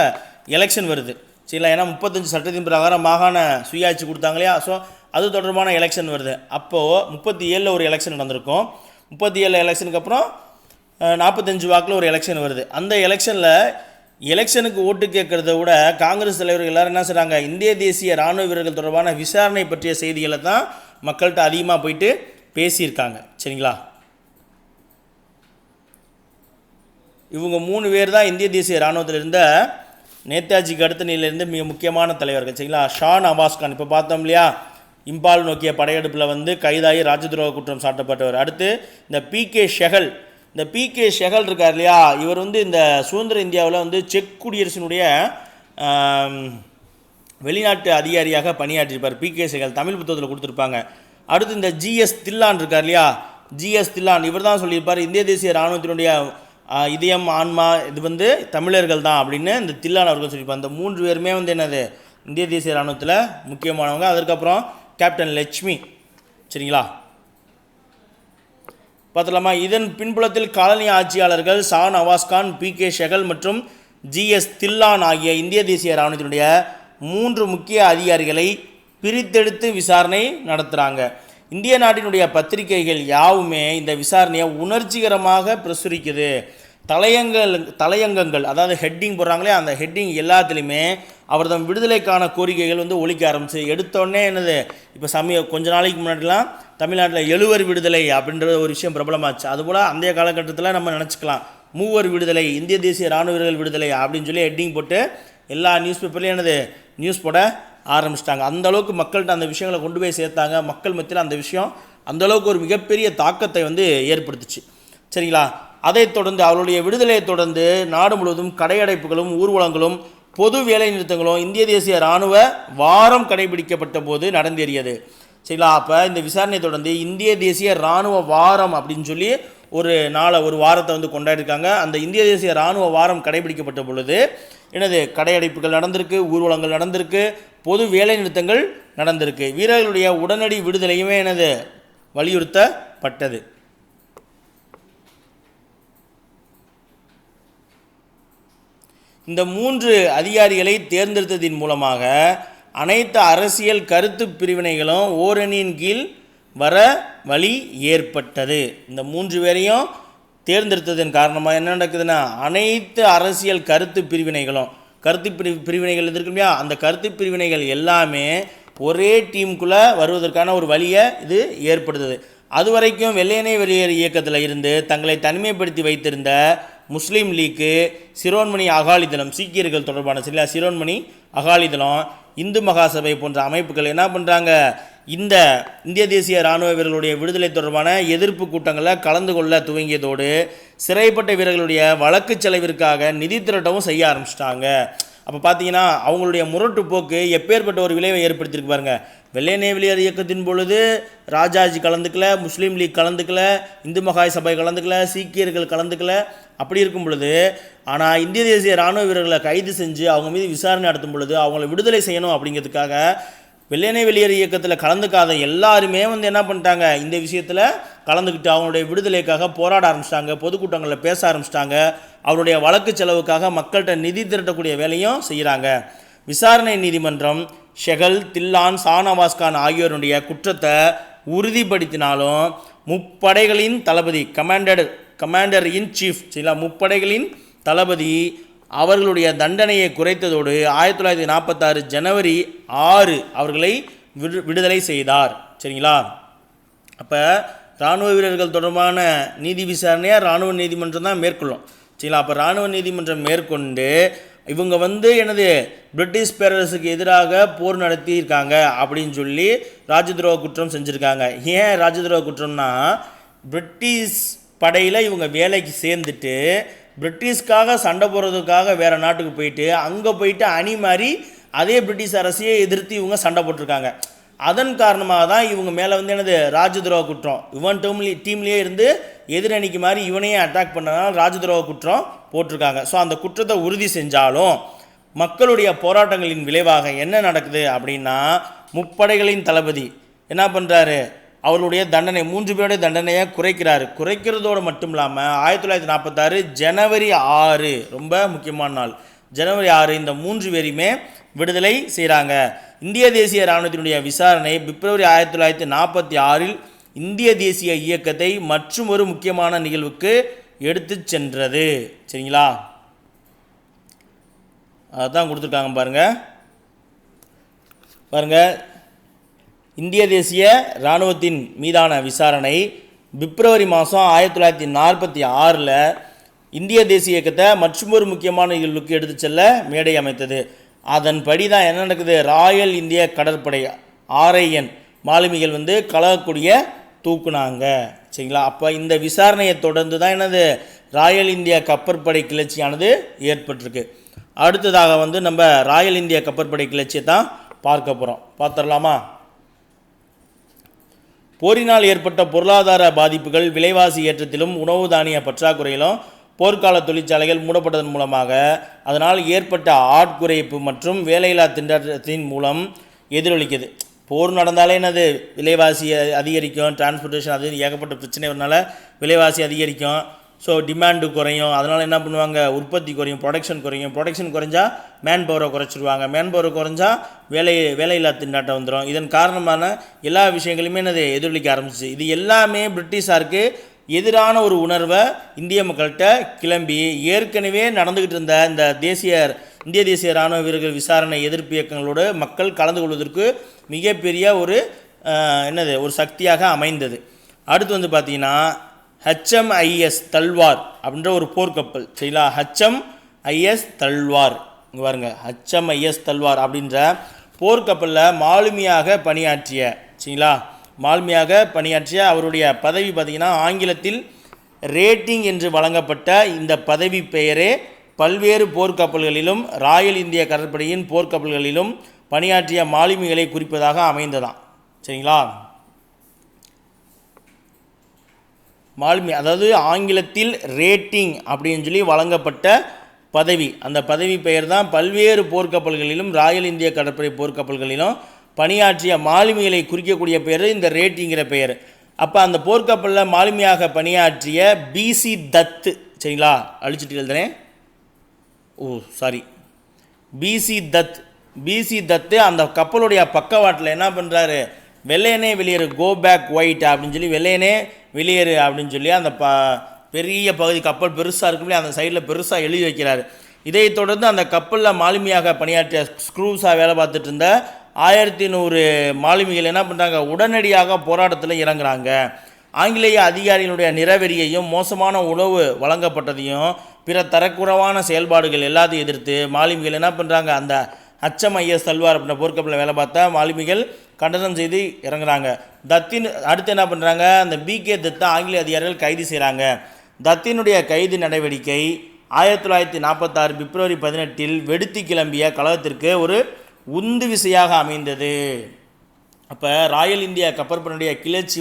எலெக்ஷன் வருது. சரிங்களா, ஏன்னா 35 சட்டத்தின் பிரகாரம் மாகாண சுயாட்சி கொடுத்தாங்க இல்லையா, ஸோ அது தொடர்பான எலெக்ஷன் வருது. அப்போது 37 ஒரு எலெக்ஷன் நடந்திருக்கும். 37 எலெக்ஷனுக்கு அப்புறம் 45 வாக்கில் ஒரு எலெக்ஷன் வருது. அந்த எலெக்ஷனுக்கு ஓட்டு கேட்குறத விட காங்கிரஸ் தலைவர்கள் எல்லோரும் என்ன செய்கிறாங்க, இந்திய தேசிய இராணுவ வீரர்கள் தொடர்பான விசாரணை பற்றிய செய்திகளை தான் மக்கள்கிட்ட அதிகமாக போயிட்டு பேசியிருக்காங்க. சரிங்களா, இவங்க 3 பேர் தான் இந்திய தேசிய இராணுவத்தில் இருந்த நேதாஜிக்கு அடுத்த நிலையிலிருந்து மிக முக்கியமான தலைவர்கள். சரிங்களா, ஷா நவாஸ் கான் இப்போ பார்த்தோம் இல்லையா, இம்பால் நோக்கிய படையெடுப்பில் கைதாகி ராஜதுரோக குற்றம் சாட்டப்பட்டவர். அடுத்து இந்த PK ஷெகல், இந்த PK ஷெகல் இருக்கார் இல்லையா, இவர் இந்த சுதந்திர இந்தியாவில் செக் குடியரசினுடைய வெளிநாட்டு அதிகாரியாக பணியாற்றியிருப்பார். PK ஷெகல் தமிழ் புத்தகத்தில் கொடுத்துருப்பாங்க. அடுத்து இந்த GS தில்லான் இருக்கார் இல்லையா, GS தில்லான் இவர் தான் சொல்லியிருப்பார் இந்திய தேசிய இராணுவத்தினுடைய இதயம் ஆன்மா இது தமிழர்கள் தான் அப்படின்னு இந்த தில்லான் அவர்கள் சொல்லியிருப்பார். இந்த 3 பேருமே என்னது இந்திய தேசிய இராணுவத்தில் முக்கியமானவங்க. அதற்கப்புறம் கேப்டன் லட்சுமி. சரிங்களா, பார்த்தலாமா. இதன் பின்புலத்தில் காலனி ஆட்சியாளர்கள் ஷா நவாஸ் கான், PK ஷெகல் மற்றும் GS தில்லான் ஆகிய இந்திய தேசிய இராணுவத்தினுடைய 3 முக்கிய அதிகாரிகளை பிரித்தெடுத்து விசாரணை நடத்துகிறாங்க. இந்திய நாட்டினுடைய பத்திரிகைகள் யாவுமே இந்த விசாரணையை உணர்ச்சிகரமாக பிரசுரிக்குது. தலையங்கங்கள் அதாவது ஹெட்டிங் போடுறாங்களே, அந்த ஹெட்டிங் எல்லாத்துலேயுமே அவர்தம் விடுதலைக்கான கோரிக்கைகள் ஒலிக்க ஆரம்பிச்சு. எடுத்தோடனே என்னது, இப்போ கொஞ்ச நாளைக்கு முன்னாடிலாம் தமிழ்நாட்டில் 7 விடுதலை அப்படின்ற ஒரு விஷயம் பிரபலமாச்சு. அதுபோல் அந்த காலகட்டத்தில் நம்ம நினச்சிக்கலாம் மூவர் விடுதலை, இந்திய தேசிய இராணுவ வீரர்கள் விடுதலை அப்படின்னு சொல்லி ஹெட்டிங் போட்டு எல்லா நியூஸ் பேப்பர்லேயும் என்னது நியூஸ் போட ஆரம்பிச்சிட்டாங்க. அந்தளவுக்கு மக்கள்கிட்ட அந்த விஷயங்களை கொண்டு போய் சேர்த்தாங்க. மக்கள் மத்தியில் அந்த விஷயம் அந்தளவுக்கு ஒரு மிகப்பெரிய தாக்கத்தை ஏற்படுத்துச்சு. சரிங்களா, அதைத் தொடர்ந்து அவருடைய விடுதலையை தொடர்ந்து நாடு முழுவதும் கடையடைப்புகளும் ஊர்வலங்களும் பொது வேலை நிறுத்தங்களும் இந்திய தேசிய இராணுவ வாரம் கடைபிடிக்கப்பட்ட போது நடந்தேறியது. சரிங்களா? அப்போ இந்த விசாரணை தொடர்ந்து இந்திய தேசிய இராணுவ வாரம் அப்படின்னு சொல்லி ஒரு வாரத்தை வந்து கொண்டாடிருக்காங்க. அந்த இந்திய தேசிய இராணுவ வாரம் கடைபிடிக்கப்பட்ட பொழுது கடையடைப்புகள் நடந்திருக்கு, ஊர்வலங்கள் நடந்திருக்கு, பொது வேலை நிறுத்தங்கள் நடந்திருக்கு. வீரர்களுடைய உடனடி விடுதலையுமே வலியுறுத்தப்பட்டது. இந்த 3 அதிகாரிகளை தேர்ந்தெடுத்ததின் மூலமாக அனைத்து அரசியல் கருத்து பிரிவினைகளும் ஓரணியின் கீழ் வர வழி ஏற்பட்டது. இந்த 3 பேரையும் தேர்ந்தெடுத்ததன் காரணமாக என்ன நடக்குதுன்னா, அனைத்து அரசியல் கருத்து பிரிவினைகளும் பிரிவினைகள் இருக்கு இல்லையா, அந்த கருத்து பிரிவினைகள் எல்லாமே ஒரே டீமுக்குள்ளே வருவதற்கான ஒரு வழியை இது ஏற்படுத்துது. அதுவரைக்கும் வெள்ளையனே வெளியேறு இயக்கத்தில் இருந்து தங்களை தனிமைப்படுத்தி வைத்திருந்த முஸ்லீம் லீக்கு, சிரோன்மணி அகாலிதளம், சீக்கியர்கள் தொடர்பான சிரோன்மணி அகாலிதளம், இந்து மகாசபை போன்ற அமைப்புகள் என்ன பண்ணுறாங்க, இந்த இந்திய தேசிய இராணுவ வீரர்களுடைய விடுதலை தொடர்பான எதிர்ப்பு கூட்டங்களில் கலந்து கொள்ள துவங்கியதோடு சிறைப்பட்ட வீரர்களுடைய வழக்கு செலவிற்காக நிதி திரட்டவும் செய்ய ஆரம்பிச்சிட்டாங்க. அப்போ பார்த்தீங்கன்னா அவங்களுடைய முரட்டு போக்கு எப்பேற்பட்ட ஒரு விளைவை ஏற்படுத்தியிருக்கு பாருங்க. வெள்ளையனே வெளியேறு இயக்கத்தின் பொழுது ராஜாஜி கலந்துக்கல, முஸ்லீம் லீக் கலந்துக்கல, இந்து மகாய் சபை கலந்துக்கல, சீக்கியர்கள் கலந்துக்கல. அப்படி இருக்கும் பொழுது ஆனால் இந்திய தேசிய இராணுவ வீரர்களை கைது செஞ்சு அவங்க மீது விசாரணை நடத்தும் பொழுது அவங்கள விடுதலை செய்யணும் அப்படிங்கிறதுக்காக வெள்ளையனே வெளியேறு இயக்கத்தில் கலந்துக்காத எல்லாருமே என்ன பண்ணிட்டாங்க, இந்த விஷயத்தில் கலந்துக்கிட்டு அவங்களுடைய விடுதலைக்காக போராட ஆரம்பிச்சிட்டாங்க, பொதுக்கூட்டங்களில் பேச ஆரம்பிச்சிட்டாங்க, அவருடைய வழக்கு செலவுக்காக மக்கள்கிட்ட நிதி திரட்டக்கூடிய வேலையும் செய்கிறாங்க. விசாரணை நீதிமன்றம் ஷெகல், தில்லான், ஷானவாஸ் கான் ஆகியோருடைய குற்றத்தை உறுதிப்படுத்தினாலும் முப்படைகளின் தளபதி கமாண்டர் இன் சீஃப் முப்படைகளின் தளபதி அவர்களுடைய தண்டனையை குறைத்ததோடு 1946 ஜனவரி 6 அவர்களை விடுதலை செய்தார். சரிங்களா? அப்போ இராணுவ வீரர்கள் தொடர்பான நீதி விசாரணையாக இராணுவ நீதிமன்றம் தான் மேற்கொள்ளும். சரிங்களா? அப்போ இராணுவ நீதிமன்றம் மேற்கொண்டு இவங்க பிரிட்டிஷ் பேரரசுக்கு எதிராக போர் நடத்தியிருக்காங்க அப்படின்னு சொல்லி ராஜதுரோக குற்றம் செஞ்சுருக்காங்க. ஏன் ராஜதுரோக குற்றம்னா, பிரிட்டிஷ் படையில் இவங்க வேலைக்கு சேர்ந்துட்டு பிரிட்டிஷ்காக சண்டை போடுறதுக்காக வேறு நாட்டுக்கு போயிட்டு அங்கே போயிட்டு அணி மாறி அதே பிரிட்டிஷ் அரசையே எதிர்த்து இவங்க சண்டை போட்டிருக்காங்க. அதன் காரணமாக தான் இவங்க மேலே ராஜதுரோக குற்றம், இவன் டீம்லேயே இருந்து எதிரணிக்கு மாதிரி இவனையே அட்டாக் பண்ணனால ராஜதுரோக குற்றம் போட்டிருக்காங்க. ஸோ அந்த குற்றத்தை உறுதி செஞ்சாலும் மக்களுடைய போராட்டங்களின் விளைவாக என்ன நடக்குது அப்படின்னா, முப்படைகளின் தளபதி என்ன பண்ணுறாரு, அவர்களுடைய தண்டனை 3 பேருடைய தண்டனையை குறைக்கிறதோடு மட்டும் இல்லாமல் 1946 ஜனவரி 6 ரொம்ப முக்கியமான நாள், ஜனவரி 6 இந்த 3 பேரையுமே விடுதலை செய்கிறாங்க. இந்திய தேசிய இராணுவத்தினுடைய விசாரணை பிப்ரவரி 1946 இந்திய தேசிய இயக்கத்தை மற்றும் ஒரு முக்கியமான நிகழ்வுக்கு எடுத்து சென்றது. சரிங்களா? அதுதான் கொடுத்துருக்காங்க பாருங்கள். இந்திய தேசிய இராணுவத்தின் மீதான விசாரணை பிப்ரவரி மாதம் 1946 இந்திய தேசிய இயக்கத்தை மற்றும் ஒரு முக்கியமான நிகழ்வுக்கு எடுத்து செல்ல மேடை அமைத்தது. அதன்படி தான் என்ன நடக்குது, ராயல் இந்திய கடற்படை RIN மாலுமிகள் கழகக்கூடிய தூக்குனாங்க. சரிங்களா? அப்போ இந்த விசாரணையை தொடர்ந்து தான் ராயல் இந்திய கப்பற்படை கிளர்ச்சியானது ஏற்பட்டிருக்கு. அடுத்ததாக நம்ம ராயல் இந்திய கப்பற்படை கிளர்ச்சியை தான் பார்க்க போகிறோம். பார்த்துடலாமா? போரினால் ஏற்பட்ட பொருளாதார பாதிப்புகள், விலைவாசி ஏற்றத்திலும் உணவு தானிய பற்றாக்குறையிலும் போர்க்கால தொழிற்சாலைகள் மூடப்பட்டதன் மூலமாக அதனால் ஏற்பட்ட ஆட்குறைப்பு மற்றும் வேலையில்லா திண்டாட்டத்தின் மூலம் எதிரொலிக்குது. போர் நடந்தாலே விலைவாசி அதிகரிக்கும், டிரான்ஸ்போர்ட்டேஷன் அது ஏகப்பட்ட பிரச்சனை வரனால விலைவாசி அதிகரிக்கும். ஸோ டிமாண்டு குறையும், அதனால் என்ன பண்ணுவாங்க, உற்பத்தி குறையும், ப்ரொடக்ஷன் குறைஞ்சா மேன் பவரை குறைச்சிடுவாங்க, மேன் பவர் குறைஞ்சா வேலையில்லா திண்டாட்டம் வந்துடும். இதன் காரணமான எல்லா விஷயங்களுமே எதிரொலிக்க ஆரம்பிச்சு. இது எல்லாமே பிரிட்டிஷாருக்கு எதிரான ஒரு உணர்வை இந்திய மக்கள்கிட்ட கிளம்பி ஏற்கனவே நடந்துக்கிட்டு இருந்த இந்த இந்திய தேசிய இராணுவ வீரர்கள் விசாரணை எதிர்ப்பு இயக்கங்களோடு மக்கள் கலந்து கொள்வதற்கு மிகப்பெரிய ஒரு சக்தியாக அமைந்தது. அடுத்து பார்த்தீங்கன்னா HMIS தல்வார் அப்படின்ற ஒரு போர்க்கப்பல். சரிங்களா? HMIS தல்வார், இங்கே பாருங்க, HMIS தல்வார் அப்படின்ற போர்க்கப்பலில் மாலுமியாக பணியாற்றிய அவருடைய பதவி பார்த்திங்கன்னா ஆங்கிலத்தில் ரேட்டிங் என்று வழங்கப்பட்ட இந்த பதவி பெயரே பல்வேறு போர்க்கப்பல்களிலும் ராயல் இந்திய கடற்படையின் போர்க்கப்பல்களிலும் பணியாற்றிய மாலுமிகளை குறிப்பதாக அமைந்ததாம். சரிங்களா? மாலுமி அதாவது ஆங்கிலத்தில் ரேட்டிங் அப்படின்னு சொல்லி வழங்கப்பட்ட பதவி, அந்த பதவி பெயர் தான் பல்வேறு போர்க்கப்பல்களிலும் ராயல் இந்திய கடற்படை போர்க்கப்பல்களிலும் பணியாற்றிய மாலுமிகளை குறிக்கக்கூடிய பெயர் இந்த ரேட்டிங்கிற பெயர். அப்போ அந்த போர்க்கப்பலில் மாலுமியாக பணியாற்றிய பிசி தத்து, சரிங்களா, அழிச்சிட்டு எழுதுனேன், பிசி தத்து அந்த கப்பலுடைய பக்கவாட்டில் என்ன பண்ணுறாரு, வெள்ளையனே வெளியேறு, கோ பேக் ஒயிட் அப்படின்னு சொல்லி வெள்ளையனே வெளியேறு அப்படின்னு சொல்லி அந்த பெரிய பகுதி கப்பல் பெருசாக இருக்கும்போது அந்த சைடில் பெருசாக எழுதி வைக்கிறாரு. இதை தொடர்ந்து அந்த கப்பலில் மாலுமியாக பணியாற்றிய ஸ்க்ரூஸாக வேலை பார்த்துட்டு இருந்த 1100 மாலுமிகள் என்ன பண்ணுறாங்க, உடனடியாக போராட்டத்தில் இறங்குறாங்க. ஆங்கிலேய அதிகாரிகளுடைய நிறவெறியையும் மோசமான உணவு வழங்கப்பட்டதையும் பிற தரக்குறைவான செயல்பாடுகள் எல்லாத்தையும் எதிர்த்து மாலுமிகள் என்ன பண்ணுறாங்க, அந்த HMIS தல்வார் அப்படின்ற போர்க்கப்பலில் வேலை பார்த்தா மாலுமிகள் கண்டனம் செய்து இறங்குறாங்க. தத்தின் அடுத்து என்ன பண்ணுறாங்க, அந்த BK தத்தை ஆங்கிலேய அதிகாரிகள் கைது செய்கிறாங்க. தத்தினுடைய கைது நடவடிக்கை 1946 பிப்ரவரி 18 வெடித்து கிளம்பிய கழகத்திற்கு ஒரு உந்து விசையாக அமைந்தது. அப்போ ராயல் இந்தியா கப்பற்படையுடைய கிளர்ச்சி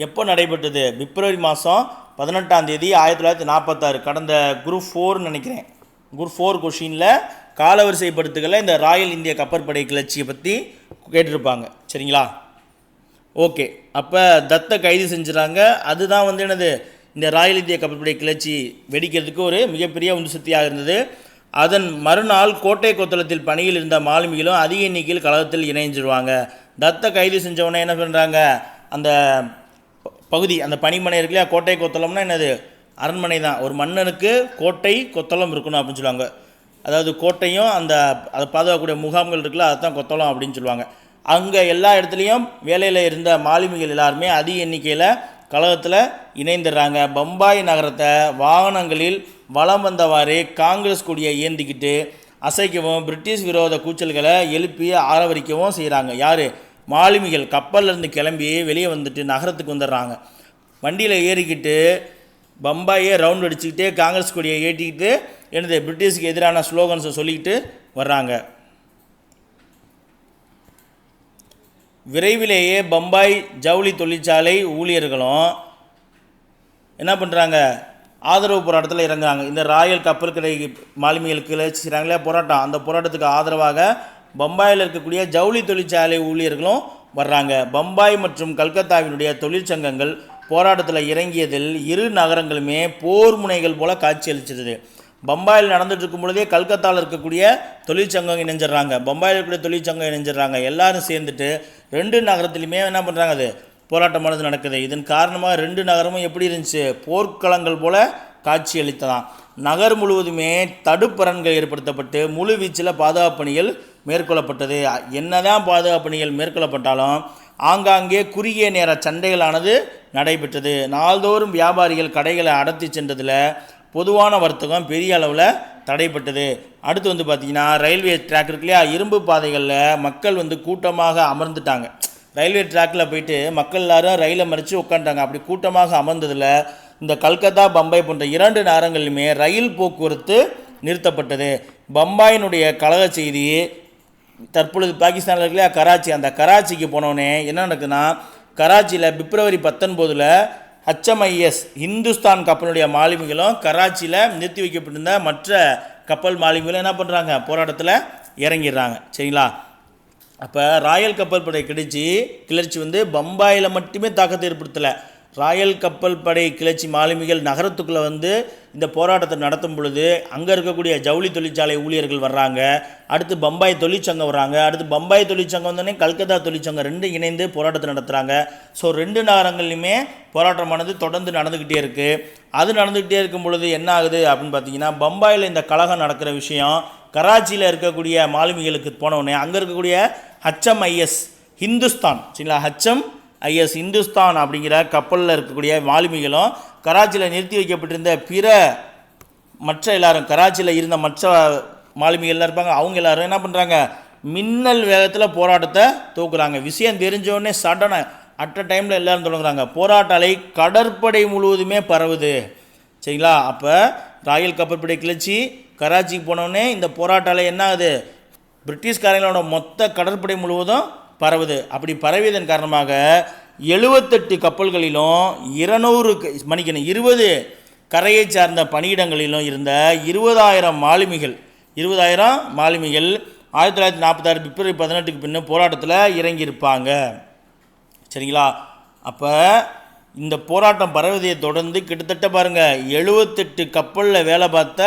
எப்போ நடைபெற்றது, பிப்ரவரி மாதம் 18 1946. கடந்த குரூப் 4 நினைக்கிறேன், குரூப் 4 கொஷினில் காலவரிசைப்படுத்துகளை இந்த ராயல் இந்திய கப்பற்படை கிளர்ச்சியை பற்றி கேட்டிருப்பாங்க. சரிங்களா? ஓகே. அப்போ தத்தை கைது செஞ்சுறாங்க. அதுதான் என்னது, இந்த ராயல் இந்திய கப்பற்படை கிளர்ச்சி வெடிக்கிறதுக்கு ஒரு மிகப்பெரிய உந்து சக்தியாக இருந்தது. அதன் மறுநாள் கோட்டை கொத்தளத்தில் பணியில் இருந்த மாலுமிகளும் அதிக எண்ணிக்கையில் கழகத்தில் இணைஞ்சிருவாங்க. தத்தை கைது செஞ்சவொடனே என்ன பண்ணுறாங்க, அந்த பகுதி, அந்த பணிமனை இருக்கு இல்லையா, கோட்டை கொத்தளம்னா என்னது, அரண்மனை தான். ஒரு மன்னனுக்கு கோட்டை கொத்தளம் இருக்கணும் அப்படின்னு சொல்லுவாங்க. அதாவது கோட்டையும் அந்த அதை பாதுகாக்கக்கூடிய முகாம்கள் இருக்குல்ல, அதுதான் கொத்தளம் அப்படின்னு சொல்லுவாங்க. அங்கே எல்லா இடத்துலையும் வேலையில் இருந்த மாலுமிகள் எல்லாருமே அதிக எண்ணிக்கையில் கழகத்தில் இணைந்துடுறாங்க. பம்பாய் நகரத்தை வாகனங்களில் வலம் வந்தவாறு காங்கிரஸ் கொடியை ஏந்திக்கிட்டு அசைக்கவும் பிரிட்டிஷ் விரோத கூச்சல்களை எழுப்பி ஆரவரிக்கவும் செய்கிறாங்க. யார், மாலுமிகள். கப்பல்லேருந்து கிளம்பி வெளியே வந்துட்டு நகரத்துக்கு வந்துடுறாங்க. வண்டியில் ஏறிக்கிட்டு பம்பாயே ரவுண்ட் அடிச்சுக்கிட்டு காங்கிரஸ் கொடியை ஏற்றிக்கிட்டு என்னது பிரிட்டிஷுக்கு எதிரான ஸ்லோகன்ஸை சொல்லிக்கிட்டு வர்றாங்க. விரைவிலேயே பம்பாய் ஜவுளி தொழிற்சாலை ஊழியர்களும் என்ன பண்ணுறாங்க, ஆதரவு போராட்டத்தில் இறங்குறாங்க. இந்த ராயல் கப்பல் கடை மாலுமிகளுக்கு கிளர்ச்சி செய்கிறாங்களே போராட்டம், அந்த போராட்டத்துக்கு ஆதரவாக பம்பாயில் இருக்கக்கூடிய ஜவுளி தொழிற்சாலை ஊழியர்களும் வர்றாங்க. பம்பாய் மற்றும் கல்கத்தாவினுடைய தொழிற்சங்கங்கள் போராட்டத்தில் இறங்கியதில் இரு நகரங்களுமே போர் முனைகள் போல காட்சி அளிச்சிருது. பம்பாயில் நடந்துட்டு இருக்கும் பொழுதே கல்கத்தாவில் இருக்கக்கூடிய தொழிற்சங்கம் இணைஞ்சிட்றாங்க, பம்பாயில் இருக்கக்கூடிய தொழிற்சங்கம் இணைஞ்சிட்றாங்க. எல்லாரும் சேர்ந்துட்டு 2 நகரத்துலையுமே என்ன பண்ணுறாங்க, அது போராட்டமானது நடக்குது. இதன் காரணமாக 2 நகரமும் எப்படி இருந்துச்சு, போர்க்களங்கள் போல காட்சி அளித்ததான். நகர் முழுவதுமே தடுப்பரண்கள் ஏற்படுத்தப்பட்டு முழு வீச்சில் பாதுகாப்பு பணிகள் மேற்கொள்ளப்பட்டது. என்னதான் பாதுகாப்பு பணிகள் மேற்கொள்ளப்பட்டாலும் ஆங்காங்கே குறுகிய நேர சண்டைகளானது நடைபெற்றது. நாள்தோறும் வியாபாரிகள் கடைகளை அடர்த்தி சென்றதில் பொதுவான வர்த்தகம் பெரிய அளவில் தடைப்பட்டது. அடுத்து பார்த்திங்கன்னா ரயில்வே ட்ராக் இருக்கு இல்லையா, இரும்பு பாதைகளில் மக்கள் கூட்டமாக அமர்ந்துட்டாங்க. ரயில்வே ட்ராக்கில் போயிட்டு மக்கள் எல்லாரும் ரயிலை மறித்து உட்காந்துட்டாங்க. அப்படி கூட்டமாக அமர்ந்ததில் இந்த கல்கத்தா பம்பாய் போன்ற 2 நகரங்களிலுமே ரயில் போக்குவரத்து நிறுத்தப்பட்டது. பம்பாயினுடைய கழக செய்தி தற்பொழுது பாகிஸ்தானில் இருக்கு இல்லையா கராச்சி, அந்த கராச்சிக்கு போனோடனே என்ன நடக்குதுன்னா, கராச்சியில் பிப்ரவரி 19 HMIS இந்துஸ்தான் கப்பலுடைய மாலுமிகளும் கராச்சியில் நிறுத்தி வைக்கப்பட்டிருந்த மற்ற கப்பல் மாலுமிகளும் என்ன பண்ணுறாங்க, போராட்டத்தில் இறங்கிடுறாங்க. சரிங்களா? அப்போ ராயல் கப்பல் படை கிளர்ச்சி பம்பாயில் மட்டுமே தாக்கத்தை ஏற்படுத்தலை. ராயல் கப்பல் படை கிளர்ச்சி மாலுமிகள் நகரத்துக்குள்ளே இந்த போராட்டத்தை நடத்தும் பொழுது அங்கே இருக்கக்கூடிய ஜவுளி தொழிற்சாலை ஊழியர்கள் வர்றாங்க. அடுத்து பம்பாய் தொழிற்சங்கம் வர்றாங்க. அடுத்து பம்பாய் தொழிற்சங்கம் வந்தோடனே கல்கத்தா தொழிற்சங்கம் 2 இணைந்து போராட்டத்தை நடத்துகிறாங்க. ஸோ 2 நகரங்கள்லையுமே போராட்டமானது தொடர்ந்து நடந்துக்கிட்டே இருக்குது. அது நடந்துக்கிட்டே இருக்கும் பொழுது என்ன ஆகுது அப்படின்னு பார்த்தீங்கன்னா, பம்பாயில் இந்த கழகம் நடக்கிற விஷயம் கராச்சியில் இருக்கக்கூடிய மாலுமிகளுக்கு போனவுடனே அங்கே இருக்கக்கூடிய HMIS இந்துஸ்தான், சரிங்களா, HMIS இந்துஸ்தான் அப்படிங்கிற கப்பலில் இருக்கக்கூடிய மாலுமிகளும் கராச்சியில் நிறுத்தி வைக்கப்பட்டிருந்த பிற மற்ற எல்லாரும், கராச்சியில் இருந்த மற்ற மாலுமிகள்லாம் இருப்பாங்க, அவங்க எல்லாரும் என்ன பண்ணுறாங்க, மின்னல் வேகத்தில் போராட்டத்தை தூக்குறாங்க. விஷயம் தெரிஞ்சோடனே சடனாக அட் அ டைமில் எல்லோரும் தொடங்குறாங்க. போராட்ட அலை கடற்படை முழுவதுமே பரவுது. சரிங்களா? அப்போ ராயல் கப்பற்படை கிளர்ச்சி கராச்சிக்கு போனோடனே இந்த போராட்ட அலை என்ன ஆகுது, பிரிட்டிஷ்காரங்களோட மொத்த கடற்படை முழுவதும் பரவுது. அப்படி பரவியதன் காரணமாக 78 கப்பல்களிலும் 20 கரையை சார்ந்த பணியிடங்களிலும் இருந்த 20,000 மாலுமிகள் 1946 பிப்ரவரி 18க்கு பின்ன போராட்டத்தில் இறங்கியிருப்பாங்க. சரிங்களா? அப்போ இந்த போராட்டம் பரவதையை தொடர்ந்து கிட்டத்தட்ட பாருங்கள் 78 கப்பலில் வேலை பார்த்த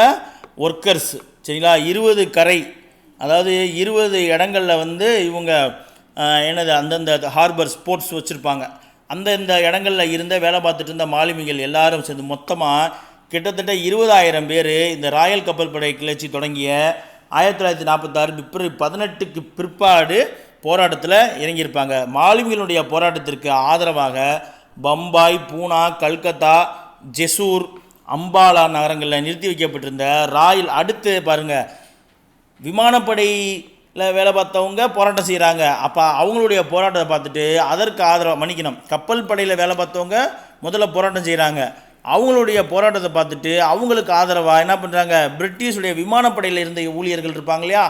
ஒர்க்கர்ஸ், சரிங்களா, 20 கரை, அதாவது 20 இடங்களில் வந்து இவங்க அந்தந்த ஹார்பர் ஸ்போர்ட்ஸ் வச்சுருப்பாங்க. இந்த இடங்களில் இருந்த வேலை பார்த்துட்டு இருந்த மாலுமிகள் எல்லாரும் சேர்ந்து மொத்தமாக கிட்டத்தட்ட 20,000 பேர் இந்த ராயல் கப்பல் படை கிளர்ச்சி தொடங்கிய 1946 பிப்ரவரி 18க்கு பிற்பாடு போராட்டத்தில் இறங்கியிருப்பாங்க. மாலுமிகளுடைய போராட்டத்திற்கு ஆதரவாக பம்பாய், பூனா, கல்கத்தா, ஜெசூர், அம்பாலா நகரங்களில் நிறுத்தி வைக்கப்பட்டிருந்த ராயல், அடுத்து பாருங்கள், விமானப்படையில் வேலை பார்த்தவங்க போராட்டம் செய்கிறாங்க. அப்போ அவங்களுடைய போராட்டத்தை பார்த்துட்டு அதற்கு ஆதரவாக கப்பல் படையில் வேலை பார்த்தவங்க முதல்ல போராட்டம் செய்கிறாங்க. அவங்களுடைய போராட்டத்தை பார்த்துட்டு அவங்களுக்கு ஆதரவாக என்ன பண்ணுறாங்க, பிரிட்டிஷுடைய விமானப்படையில் இருந்த ஊழியர்கள் இருப்பாங்க இல்லையா,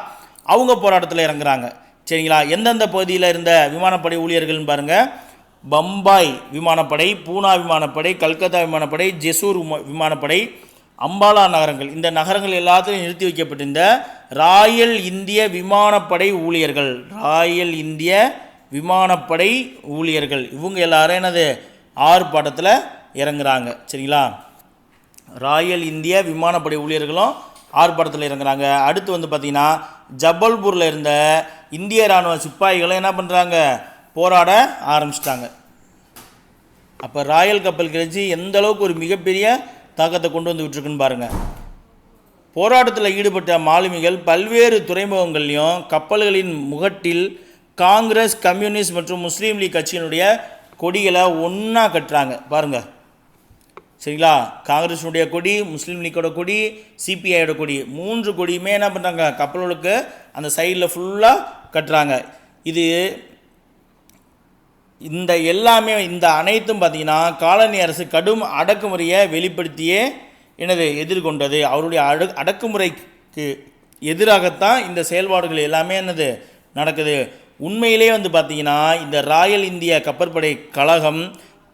அவங்க போராட்டத்தில் இறங்குறாங்க. சரிங்களா? எந்தெந்த பகுதியில் இருந்த விமானப்படை ஊழியர்கள்னு பாருங்கள். பம்பாய் விமானப்படை, பூனா விமானப்படை, கல்கத்தா விமானப்படை, ஜெசூர் விமானப்படை, அம்பாலா நகரங்கள், இந்த நகரங்கள் எல்லாத்தையும் நிறுத்தி வைக்கப்பட்டிருந்த ராயல் இந்திய விமானப்படை ஊழியர்கள், ராயல் இந்திய விமானப்படை ஊழியர்கள் இவங்க எல்லாரும் என்னது ஆர்ப்பாட்டத்தில் இறங்குறாங்க. சரிங்களா? ராயல் இந்திய விமானப்படை ஊழியர்களும் ஆர்ப்பாட்டத்தில் இறங்குறாங்க. அடுத்து வந்து பார்த்திங்கன்னா ஜபல்பூரில் இருந்த இந்திய இராணுவ சிப்பாய்களும் என்ன பண்ணுறாங்க, போராட ஆரம்பிச்சிட்டாங்க. அப்போ ராயல் கப்பல் கிளர்ச்சி எந்த அளவுக்கு ஒரு மிகப்பெரிய தாக்கத்தை கொண்டு வந்து விட்டுருக்குன்னு பாருங்கள். போராட்டத்தில் ஈடுபட்ட மாலுமிகள் பல்வேறு துறைமுகங்கள்லையும் கப்பல்களின் முகட்டில் காங்கிரஸ், கம்யூனிஸ்ட் மற்றும் முஸ்லீம் லீக் கட்சியினுடைய கொடிகளை ஒன்றா கட்டுறாங்க பாருங்கள். சரிங்களா? காங்கிரஸுடைய கொடி, முஸ்லீம் லீக்கோட கொடி, சிபிஐயோட கொடி, 3 கொடியுமே என்ன பண்ணுறாங்க, கப்பல்களுக்கு அந்த சைடில் ஃபுல்லாக கட்டுறாங்க. இந்த எல்லாமே இந்த அனைத்தும் பார்த்திங்கன்னா காலனி அரசு கடும் அடக்குமுறையை வெளிப்படுத்தியே எதிர்கொண்டது. அவருடைய அடக்குமுறைக்கு எதிராகத்தான் இந்த செயல்பாடுகள் எல்லாமே நடக்குது. உண்மையிலே வந்து பார்த்திங்கன்னா இந்த ராயல் இந்திய கப்பற்படை கழகம்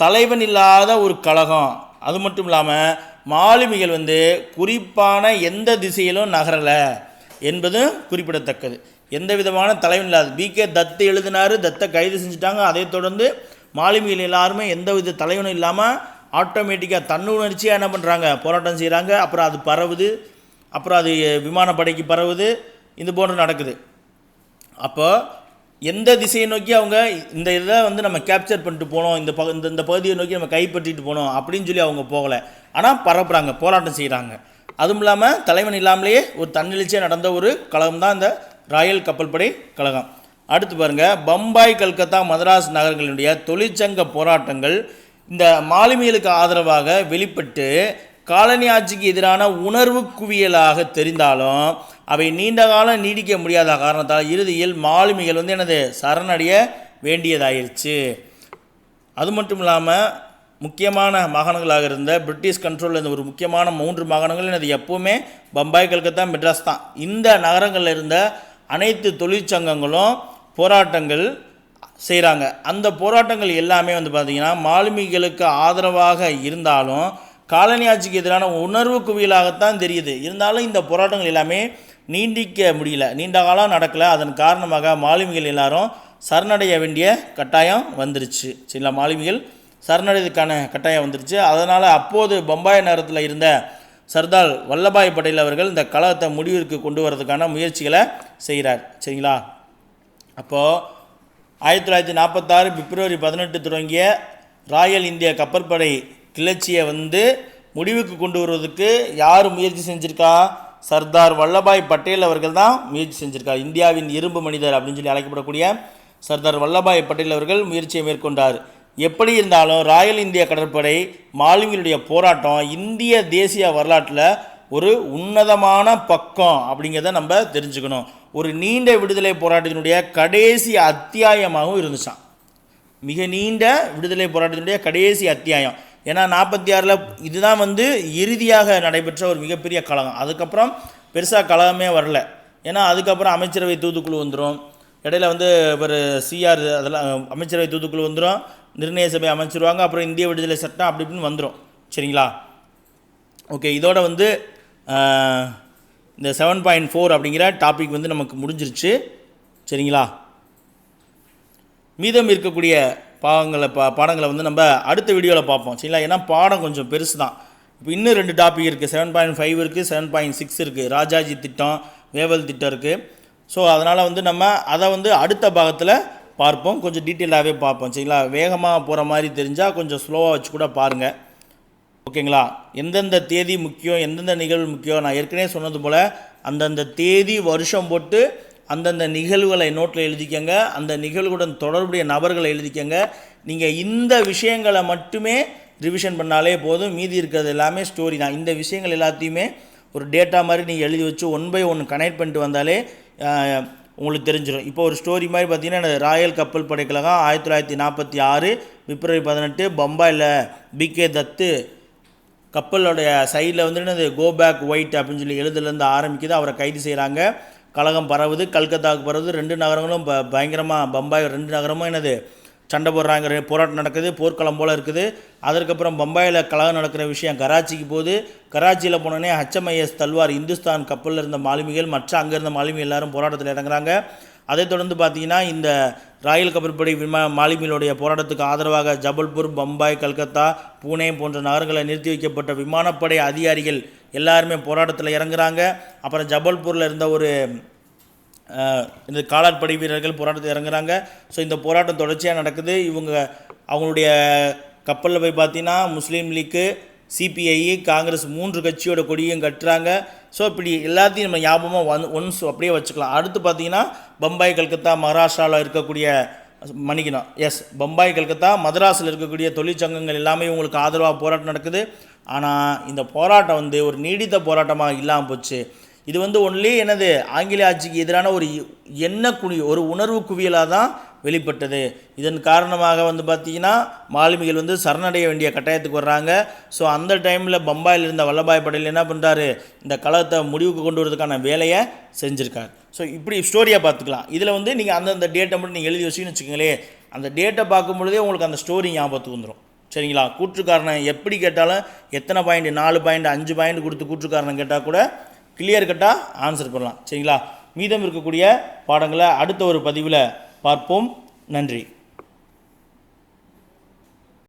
தலைவன் இல்லாத ஒரு கழகம். அது மட்டும் இல்லாமல் மாலுமிகள் குறிப்பான எந்த திசையிலும் நகரலை என்பது குறிப்பிடத்தக்கது. எந்த விதமான தலைவன் இல்லாது பிகே தத்து எழுதினார், தத்தை கைது செஞ்சுட்டாங்க. அதை தொடர்ந்து மாலுமிகள் எல்லாருமே எந்த வித தலைவனும் இல்லாமல் ஆட்டோமேட்டிக்காக தன்னுணர்ச்சியாக என்ன பண்ணுறாங்க, போராட்டம் செய்கிறாங்க. அப்புறம் அது பரவுது, அப்புறம் அது விமானப்படைக்கு பரவுது, இது போன்று நடக்குது. அப்போ எந்த திசையை நோக்கி அவங்க இந்த இதை நம்ம கேப்சர் பண்ணிட்டு போனோம், இந்த பகுதியை நோக்கி நம்ம கைப்பற்றிட்டு போனோம் அப்படின்னு சொல்லி அவங்க போகலை. ஆனால் பரப்புகிறாங்க, போராட்டம் செய்கிறாங்க. அதுவும் இல்லாமல் தலைவன் இல்லாமலேயே ஒரு தன்னெழுச்சியாக நடந்த ஒரு கழகம் தான் இந்த ராயல் கப்பல் படை கழகம். அடுத்து பாருங்கள், பம்பாய், கல்கத்தா, மதராஸ் நகரங்களுடைய தொழிற்சங்க போராட்டங்கள் இந்த மாலுமிகளுக்கு ஆதரவாக வெளிப்பட்டு காலனி ஆட்சிக்கு எதிரான உணர்வு குவியலாக தெரிந்தாலும் அவை நீண்ட காலம் நீடிக்க முடியாத காரணத்தால் இறுதியில் மாலுமிகள் சரணடைய வேண்டியதாயிருச்சு. அது மட்டும் இல்லாமல் முக்கியமான மாகாணங்களாக இருந்த பிரிட்டிஷ் கண்ட்ரோலில் இருந்த ஒரு முக்கியமான 3 மாகாணங்கள் எப்போவுமே பம்பாய், கல்கத்தா, மெட்ராஸ் தான். இந்த நகரங்களில் இருந்த அனைத்து தொழிற்சங்கங்களும் போராட்டங்கள் செய்கிறாங்க. அந்த போராட்டங்கள் எல்லாமே பார்த்திங்கன்னா மாலுமிகளுக்கு ஆதரவாக இருந்தாலும் காலனி ஆட்சிக்கு எதிரான உணர்வு குவியலாகத்தான் தெரியுது. இருந்தாலும் இந்த போராட்டங்கள் எல்லாமே நீடிக்க முடியல, நீண்ட காலம் நடக்கலை. அதன் காரணமாக மாலுமிகள் எல்லாரும் சரணடைய வேண்டிய கட்டாயம் வந்துருச்சு. சரிங்களா? மாலுமிகள் சரணடைவதற்கான கட்டாயம் வந்துருச்சு. அதனால் அப்போது பம்பாய் நகரத்தில் இருந்த சர்தார் வல்லபாய் பட்டேல் அவர்கள் இந்த கழகத்தை முடிவிற்கு கொண்டு வரதுக்கான முயற்சிகளை செய்கிறார். சரிங்களா? அப்போது 1946 பிப்ரவரி 18 தொடங்கிய ராயல் இந்திய கப்பற்படை கிளர்ச்சியை முடிவுக்கு கொண்டு வருவதற்கு யார் முயற்சி செஞ்சுருக்கா? சர்தார் வல்லபாய் பட்டேல் அவர்கள் தான் முயற்சி செஞ்சுருக்கார். இந்தியாவின் இரும்பு மனிதர் அப்படின்னு சொல்லி அழைக்கப்படக்கூடிய சர்தார் வல்லபாய் பட்டேல் அவர்கள் முயற்சியை மேற்கொண்டார். எப்படி இருந்தாலும் ராயல் இந்திய கடற்படை மாலுமிகளுடைய போராட்டம் இந்திய தேசிய வரலாற்றில் ஒரு உன்னதமான பக்கம் அப்படிங்கிறத நம்ம தெரிஞ்சுக்கணும். ஒரு நீண்ட விடுதலை போராட்டத்தினுடைய கடைசி அத்தியாயமாகவும் இருந்துச்சான். மிக நீண்ட விடுதலை போராட்டத்தினுடைய கடைசி அத்தியாயம். ஏன்னா 46 இதுதான் வந்து இறுதியாக நடைபெற்ற ஒரு மிகப்பெரிய கழகம். அதுக்கப்புறம் பெருசாக கழகமே வரல. ஏன்னா அதுக்கப்புறம் அமைச்சரவை தூதுக்குழு வந்துடும், இடையில வந்து ஒரு சிஆர் அதெல்லாம் அமைச்சரவை தூதுக்குழு வந்துடும், நிர்ணய சபை அமைச்சிருவாங்க, அப்புறம் இந்திய விடுதலை சட்டம் அப்படி இப்படின்னு வந்துடும். சரிங்களா? ஓகே, இதோட வந்து இந்த 7.4 அப்படிங்கிற டாபிக் வந்து நமக்கு முடிஞ்சிருச்சு. சரிங்களா? மீதம் இருக்கக்கூடிய பாடங்களை வந்து நம்ம அடுத்த வீடியோவில் பார்ப்போம். சரிங்களா? ஏன்னா பாடம் கொஞ்சம் பெருசு தான். இப்போ இன்னும் 2 டாபிக் இருக்குது. 7.5 இருக்குது, 7.6 இருக்குது. ராஜாஜி திட்டம், வேவல் திட்டம் இருக்குது. ஸோ அதனால் வந்து நம்ம அதை வந்து அடுத்த பாகத்தில் பார்ப்போம், கொஞ்சம் டீட்டெயிலாகவே பார்ப்போம். சரிங்களா? வேகமாக போகிற மாதிரி தெரிஞ்சால் கொஞ்சம் ஸ்லோவாக வச்சு கூட பாருங்கள். ஓகேங்களா? எந்தெந்த தேதி முக்கியம், எந்தெந்த நிகழ்வு முக்கியம், நான் ஏற்கனவே சொன்னது போல் அந்தந்த தேதி வருஷம் போட்டு அந்தந்த நிகழ்வுகளை நோட்டில் எழுதிக்கங்க, அந்த நிகழ்வுடன் தொடர்புடைய நபர்களை எழுதிக்கங்க. நீங்கள் இந்த விஷயங்களை மட்டுமே ரிவிஷன் பண்ணாலே போதும், மீதி இருக்கிறது எல்லாமே ஸ்டோரி தான். இந்த விஷயங்கள் எல்லாத்தையுமே ஒரு டேட்டா மாதிரி நீங்கள் எழுதி வச்சு 1 by 1 கனெக்ட் பண்ணிட்டு வந்தாலே உங்களுக்கு தெரிஞ்சிடும். இப்போ ஒரு ஸ்டோரி மாதிரி பார்த்தீங்கன்னா, ராயல் கப்பல் படைக்கழகம் 1946 பிப்ரவரி 18 பம்பாயில் பிகே தத்து கப்பலோடைய சைடில் வந்து என்னது கோ பேக் ஒயிட் அப்படின்னு சொல்லி எழுதுலேருந்து ஆரம்பிக்குது. அவரை கைது செய்கிறாங்க, கழகம் பரவுது, கல்கத்தாவுக்கு பரவுது. 2 நகரங்களும் பயங்கரமாக, பம்பாய் 2 நகரமும் என்னது சண்டை போடுறாங்க, போராட்டம் நடக்குது, போர்க்களம் போல் இருக்குது. அதற்கப்புறம் பம்பாயில் கழகம் நடக்கிற விஷயம் கராச்சிக்கு போகுது. கராச்சியில் போனோடனே HMIS தல்வார் இந்துஸ்தான் கப்பலில் இருந்த மாலுமிகள் மற்ற அங்கே இருந்த மாலுமி எல்லாரும் போராட்டத்தில் இறங்குறாங்க. அதைத் தொடர்ந்து பார்த்தீங்கன்னா இந்த ராயல் கப்பற்படை மாலுமிகளுடைய போராட்டத்துக்கு ஆதரவாக ஜபல்பூர், பம்பாய், கல்கத்தா, பூனே போன்ற நகரங்களை நிறுத்தி வைக்கப்பட்ட விமானப்படை அதிகாரிகள் எல்லாருமே போராட்டத்தில் இறங்குறாங்க. அப்புறம் ஜபல்பூரில் இருந்த ஒரு இந்த காலாட்படை வீரர்கள் போராட்டத்தில் இறங்குறாங்க. ஸோ இந்த போராட்டம் தொடர்ச்சியாக நடக்குது. அவங்களுடைய கப்பலில் போய் பார்த்தீங்கன்னா முஸ்லீம் லீக்கு, CPI, காங்கிரஸ் 3 கட்சியோட கொடியும் கட்டுறாங்க. ஸோ இப்படி எல்லாத்தையும் நம்ம ஞாபகமாக ஒன்ஸ் அப்படியே வச்சுக்கலாம். அடுத்து பார்த்தீங்கன்னா பம்பாய், கல்கத்தா, மகாராஷ்டிராவில் இருக்கக்கூடிய பம்பாய், கல்கத்தா, மதராஸில் இருக்கக்கூடிய தொழிற்சங்கங்கள் எல்லாமே உங்களுக்கு ஆதரவாக போராட்டம் நடக்குது. ஆனால் இந்த போராட்டம் வந்து ஒரு நீடித்த போராட்டமாக இல்லாமல் போச்சு. இது வந்து ஒன்லி என்னது ஆங்கில ஆட்சிக்கு எதிரான ஒரு உணர்வு குவியலாக தான் வெளிப்பட்டது. இதன் காரணமாக வந்து பார்த்திங்கன்னா மாலுமிகள் வந்து சரணடைய வேண்டிய கட்டாயத்துக்கு வர்றாங்க. ஸோ அந்த டைமில் பம்பாயில் இருந்த வல்லபாய் பட்டேல் என்ன பண்ணுறாரு, இந்த கழகத்தை முடிவுக்கு கொண்டு வரதுக்கான வேலையை செஞ்சுருக்கார். ஸோ இப்படி ஸ்டோரியாக பார்த்துக்கலாம். இதில் வந்து நீங்கள் அந்தந்த டேட்டை மட்டும் நீங்கள் எழுதி வச்சுன்னு வச்சுக்கோங்களேன், அந்த டேட்டை பார்க்கும் பொழுதே உங்களுக்கு அந்த ஸ்டோரி ஞாபகத்துக்கு வந்துடும். சரிங்களா? கூற்றுக்காரணம் எப்படி கேட்டாலும் எத்தனை பாயிண்ட், 4 பாயிண்ட் 5 பாயிண்ட் கொடுத்து கூற்றுக்காரணம் கேட்டால் கூட கிளியர் கட்டாக ஆன்சர் பண்ணலாம். சரிங்களா? மீதம் இருக்கக்கூடிய பாடங்களை அடுத்த ஒரு பதிவில் பார்ப்போம். நன்றி.